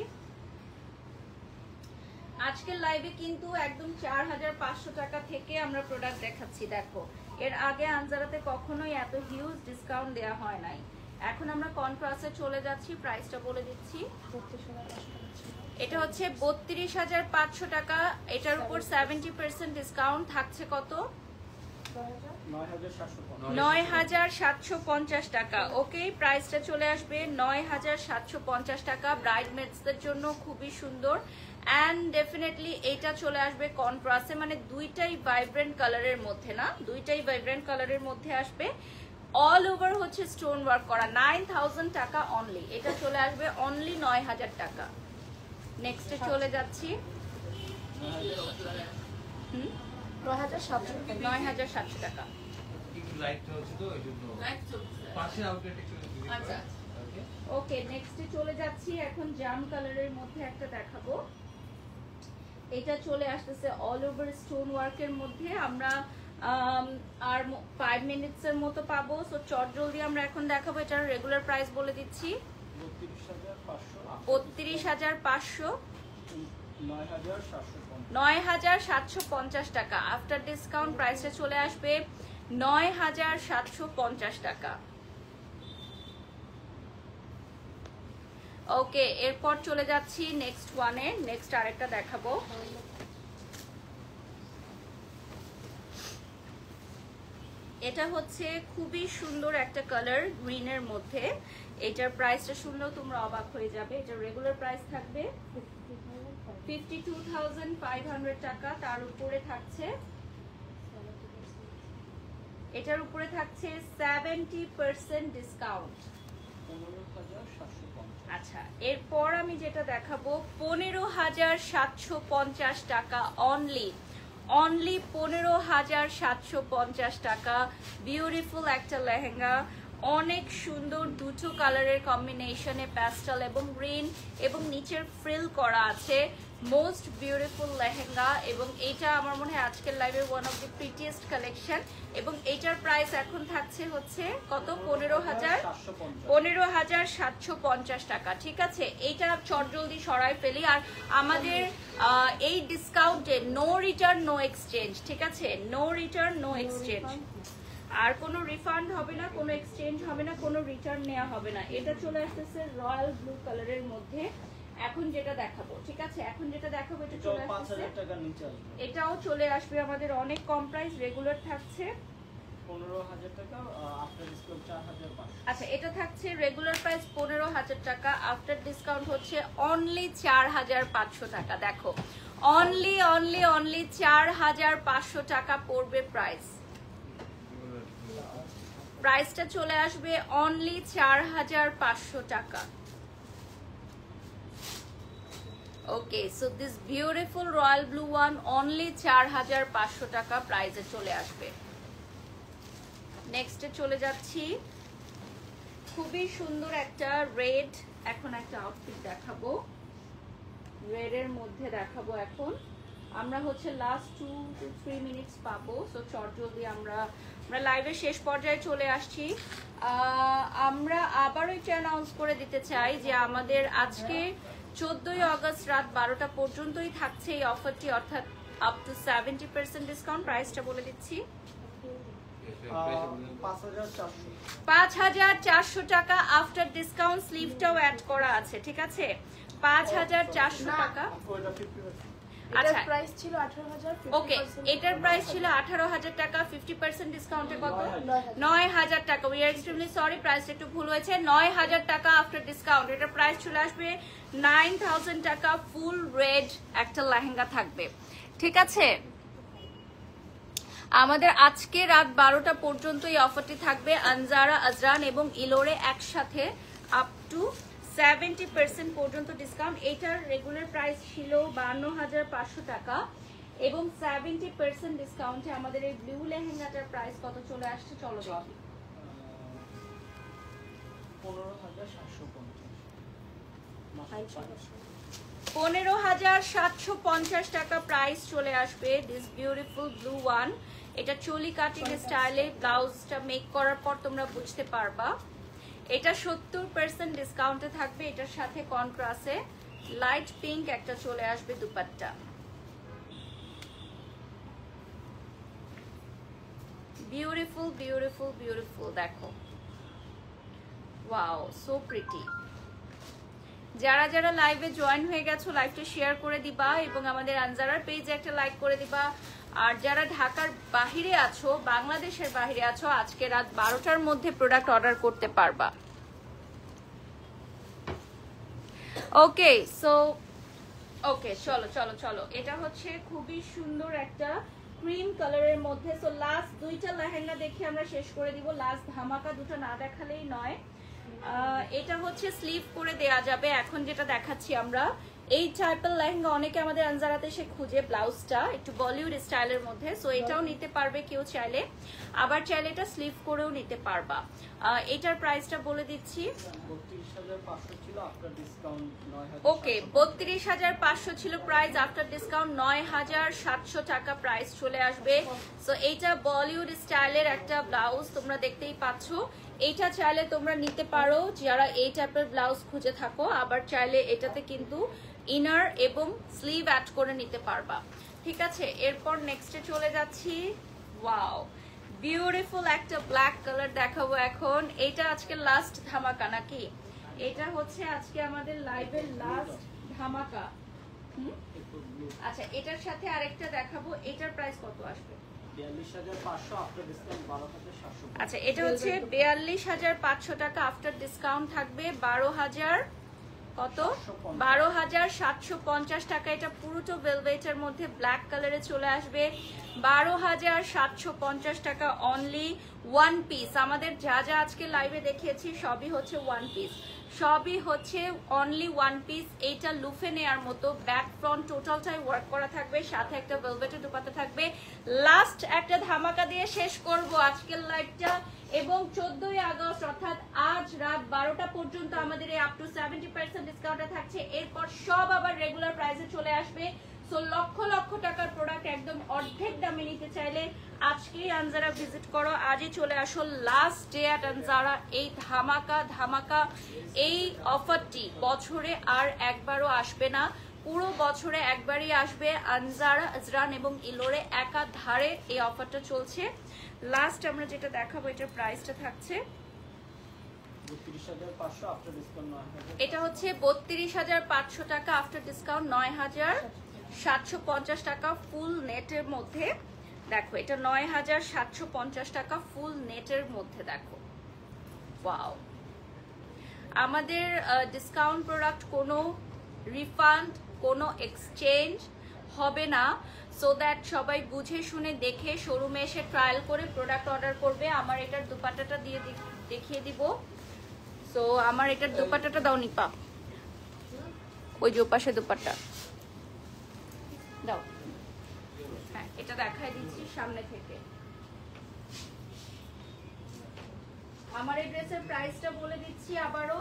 আজকের লাইভে কিন্তু একদম 4,500 টাকা থেকে আমরা প্রোডাক্ট দেখাচ্ছি। দেখো, এর আগে আনজারাতে কখনোই এত হিউজ ডিসকাউন্ট দেওয়া হয় নাই। এখন আমরা কন্ট্রাস্টে চলে যাচ্ছি, প্রাইসটা বলে দিচ্ছি। এটা হচ্ছে 32,500 টাকা। এটার উপর 70% ডিসকাউন্ট থাকছে কত? 9,750 টাকা। ওকে, প্রাইসটা চলে আসবে 9,750 টাকা। ব্রাইডমেডসদের জন্য খুবই সুন্দর। অ্যান্ড ডেফিনেটলি এটা চলে আসবে কন্ট্রাস্টে, মানে দুইটাই ভাইব্রেন্ট কালারের মধ্যে, না দুইটাই ভাইব্রেন্ট কালারের মধ্যে আসবে। অল ওভার হচ্ছে স্টোন ওয়ার্ক করা। 9,000 টাকা অনলি। এটা চলে আসবে অনলি 9,000 টাকা। নেক্সটে চলে যাচ্ছি। 9,700 টাকা। ওকে, নেক্সটে চলে যাচ্ছি। এখন জাম কালারের মধ্যে একটা দেখাবো। এটা চলে আসতেছে অল ওভার স্টোন ওয়ার্কের মধ্যে। আমরা আর 5 মিনিটসের মতো পাবো। সো চট জলদি আমরা এখন দেখাবো। এটার রেগুলার প্রাইস বলে দিচ্ছি 32,500। 9,750 টাকা। আফটার ডিসকাউন্ট প্রাইসে চলে আসবে 9,750 টাকা। ওকে, এরপর চলে যাচ্ছি নেক্সট ওয়ানে। নেক্সট আরেকটা দেখাবো। এটা হচ্ছে খুবই সুন্দর একটা কালার, গ্রিনের মধ্যে। এটার প্রাইসটা শুনলেও তোমরা অবাক হয়ে যাবে। এটার রেগুলার প্রাইস থাকবে 52,500 টাকা। তার উপরে থাকছে, এটার উপরে থাকছে 70% ডিসকাউন্ট। আচ্ছা, এরপর আমি যেটা দেখাবো 15,750 টাকা অনলি। অনলি 15,750 টাকা। বিউটিফুল একটা লেহেঙ্গা, অনেক সুন্দর, দুটো কালারের কম্বিনেশনে, প্যাস্টেল এবং গ্রিন, এবং নিচের ফ্রিল করা আছে। মোস্ট বিউটিফুল লেহেঙ্গা, এবং এইটা আমার মনে হয় আজকের লাইভে one of the prettiest collection. এবং এইটার প্রাইস এখন থাকছে হচ্ছে কত? 15,750 টাকা। ঠিক আছে, এইটা চটজলদি সরাই ফেলি। আর আমাদের এই ডিসকাউন্টে নো রিটার্ন নো এক্সচেঞ্জ, ঠিক আছে? No return no exchange. আর কোনো রিফান্ড হবে না, কোনো এক্সচেঞ্জ হবে না, কোনো রিটার্ন নেওয়া হবে না। এটা চলে আসতেছে রয়্যাল ব্লু কালারের মধ্যে। এখন যেটা দেখাবো, ঠিক আছে, এখন যেটা দেখাবো এটা চলে আসছে 5,000 টাকার নিচে আসবে। এটাও চলে আসবে আমাদের অনেক কম প্রাইস। রেগুলার থাকছে 15,000 টাকা, আফটার ডিসকাউন্ট 4,500। আচ্ছা, এটা থাকছে রেগুলার প্রাইস 15,000 টাকা, আফটার ডিসকাউন্ট হচ্ছে অনলি 4,500 টাকা। দেখো, অনলি অনলি অনলি 4,500 টাকা পড়বে প্রাইস। প্রাইসটা চলে আসবে অনলি 4,500 টাকা। Okay, so this beautiful royal blue one only 4,500 টাকা প্রাইসে চলে আসবে। নেক্সটে চলে যাচ্ছি। খুবই সুন্দর একটা রেড, এখন একটা আউটফিট দেখাবো। রেডের মধ্যে দেখাবো। এখন আমরা হচ্ছে লাস্ট 2 to 3 মিনিটস পাবো। সো চট জলদি আমরা লাইভের শেষ পর্যায়ে চলে আসছি। আমরা আবারও এটা অ্যানাউন্স করে দিতে চাই যে আমাদের আজকে 14ই আগস্ট রাত 12টা পর্যন্তই থাকছে এই অফারটি, অর্থাৎ আপ টু 70% ডিসকাউন্ট। প্রাইসটা বলে দিচ্ছি 5,400 টাকা। আফটার ডিসকাউন্ট স্লিভটাও অ্যাড করা আছে, ঠিক আছে? 5,400 টাকা। আচ্ছা, প্রাইস ছিল 18,000। ওকে, এটার প্রাইস ছিল 18,000 টাকা। 50% ডিসকাউন্টে কত? 9,000 টাকা। উই আর এক্সট্রিমলি সরি, প্রাইসটা একটু ভুল হয়েছে। 9,000 টাকা আফটার ডিসকাউন্ট। এটার প্রাইস চলে আসবে 9,000 টাকা। ফুল রেড একটা লেহেঙ্গা থাকবে, ঠিক আছে? আমাদের আজকে রাত 12টা পর্যন্ত এই অফারটি থাকবে আনজারা, আজরান এবং ইলোরে একসাথে আপ টু 70% পর্যন্ত ডিসকাউন্ট। এটার রেগুলার প্রাইস ছিল 52,500 টাকা এবং 70% ডিসকাউন্টে আমাদের এই ব্লু লেহেঙ্গাটার প্রাইস কত চলে আসছে চলো দেখি। 15,750 টাকা প্রাইস চলে আসবে দিস বিউটিফুল ব্লু ওয়ান। এটা চুলি কাটিং স্টাইলে ব্লাউজটা মেক করার পর তোমরা বুঝতে পারবা। এটা 70% ডিসকাউন্টে থাকবে। এটার সাথে কন্ট্রাস্টে লাইট পিঙ্ক একটা চলে আসবে দুপাট্টা। বিউটিফুল বিউটিফুল বিউটিফুল, দেখো ওয়াও সো প্রিটি। যারা যারা লাইভে জয়েন হয়ে গেছো লাইভটা শেয়ার করে দিবা এবং আমাদের আনজারার পেজে একটা লাইক করে দিবা। আর যারা ঢাকার বাহিরে আছো, বাংলাদেশের বাহিরে আছো, আজকে রাত 12টার মধ্যে প্রোডাক্ট অর্ডার করতে পারবা। ওকে সো ওকে চলো চলো চলো, এটা হচ্ছে খুবই সুন্দর একটা ক্রিম কালারের মধ্যে। সো লাস্ট দুইটা লেহেঙ্গা দেখে আমরা শেষ করে দিব, লাস্ট ধামাকা দুটো না দেখালেই নয়। এটা হচ্ছে স্লিভ করে দেয়া যাবে। এখন যেটা দেখাচ্ছি আমরা এই টাইপের লেহেঙ্গা অনেকে আমাদের আনজারাতে এসে খুঁজে, ব্লাউজটা একটু বলিউড স্টাইলের মধ্যে। সো এটাও নিতে পারবে কেউ চাইলে, আবার চাইলে এটা স্লিভ করেও নিতে পারবা। এটার প্রাইসটা বলে দিচ্ছি। 32,500 ছিল আফটার ডিসকাউন্ট 9,000। ওকে 32,500 ছিল প্রাইস, আফটার ডিসকাউন্ট 9,700 টাকা প্রাইস চলে আসবে। সো এইটা বলিউড স্টাইলের একটা ব্লাউজ তোমরা দেখতেই পাচ্ছ। এইটা চাইলে তোমরা নিতে পারো যারা এই টাইপের ব্লাউজ খুঁজে থাকো, আবার চাইলে এটাতে কিন্তু ইনার এবং স্লিভ অ্যাড করে নিতে পারবা। ঠিক আছে, এরপর নেক্সটে চলে যাচ্ছি। ওয়াও বিউটিফুল একটা ব্ল্যাক কালার দেখাবো এখন। এটা আজকে লাস্ট ধামাকা নাকি? এটা হচ্ছে আজকে আমাদের লাইভের লাস্ট ধামাকা। আচ্ছা এটার সাথে আরেকটা দেখাবো, এটার প্রাইস কত আসবে? 42,500 আফটার ডিসকাউন্ট 12,700। আচ্ছা এটা হচ্ছে 42,500 টাকা, আফটার ডিসকাউন্ট থাকবে 12,000 কত 12,750 টাকা। এটা পুরোটো ভেলভেটের মধ্যে ব্ল্যাক কালারে চলে আসবে 12,750 টাকা অনলি। ওয়ান পিস আমাদের যা যা আজকে লাইভে দেখিয়েছি সবই হচ্ছে ওয়ান পিস, সবই হচ্ছে অনলি ওয়ান পিস। এইটা লুফে নেয়ার মতো, ব্যাক ফ্রন্ট টোটালটাই ওয়ার্ক করা থাকবে, সাথে একটা ভেলভেটের দুপাট্টা থাকবে। লাস্ট একটা ধামাকা দিয়ে শেষ করব আজকের লাইভটা এবং 14ই আগস্ট অর্থাৎ আজ রাত 12টা পর্যন্ত আমাদের এই আপ টু 70% ডিসকাউন্টে থাকছে। এরপর সব আবার রেগুলার প্রাইসে চলে আসবে। সো লক্ষ লক্ষ টাকার প্রোডাক্ট একদম অর্ধেক দামে নিতে চাইলে আজকেই আনজারা ভিজিট করো, আজই চলে আসো। Last day at Anjara. এই ধামাকা ধামাকা এই অফারটি বছরে আর একবারও আসবে না, পুরো বছরে একবারই আসবে। আনজারা, আজরান এবং ইলোরে একাধারে এই অফারটা চলছে। লাস্ট আমরা যেটা দেখাবো এটার প্রাইসটা থাকছে 32,500 আফটার ডিসকাউন্ট 9,000। এটা হচ্ছে 32,500 টাকা, আফটার ডিসকাউন্ট 9,750 টাকা ফুল নেটের মধ্যে। দেখো এটা 9,750 টাকা ফুল নেটের মধ্যে। দেখো ওয়াও, আমাদের ডিসকাউন্ট প্রোডাক্ট কোনো রিফান্ড কোনো এক্সচেঞ্জ হবে না। সো দ্যাট সবাই বুঝে শুনে দেখে শোরুমে এসে ট্রায়াল করে প্রোডাক্ট অর্ডার করবে। আমার এটার দুপাট্টাটা দিয়ে দেখিয়ে দিব। সো আমার এটার দুপাট্টাটা দাও নিপা, ওই যে পাশে দুপাট্টা দাও। হ্যাঁ এটা দেখাই দিচ্ছি সামনে থেকে। আমার এই ড্রেসের প্রাইসটা বলে দিচ্ছি আবারও।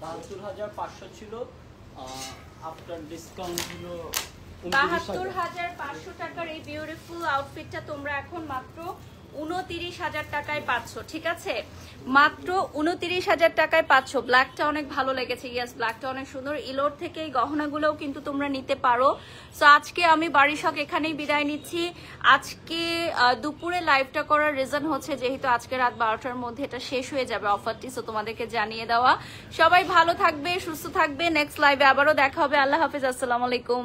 72,500 ছিল, আফটার ডিসকাউন্ট ছিল 72,500 টাকার এই বিউটিফুল আউটফিটটা তোমরা এখন মাত্র 29,000 টাকায় পাচ্ছ। ঠিক আছে, মাত্র 29,000 টাকায় পাচ্ছ। ব্ল্যাকটা অনেক ভালো লেগেছে, ইয়েস ব্ল্যাকটা অনেক সুন্দর। ইলোর থেকে এই গহনাগুলোও কিন্তু তোমরা নিতে পারো। সো আজকে আমি বাড়ি শখ এখানেই বিদায় নিচ্ছি। আজকে দুপুরে লাইভটা করার রিজন হচ্ছে যেহেতু আজকে রাত 12টার মধ্যে এটা শেষ হয়ে যাবে অফারটি, সো তোমাদেরকে জানিয়ে দেওয়া। সবাই ভালো থাকবে, সুস্থ থাকবে। নেক্সট লাইভে আবারও দেখা হবে। আল্লাহ হাফিজ, আসসালামু আলাইকুম।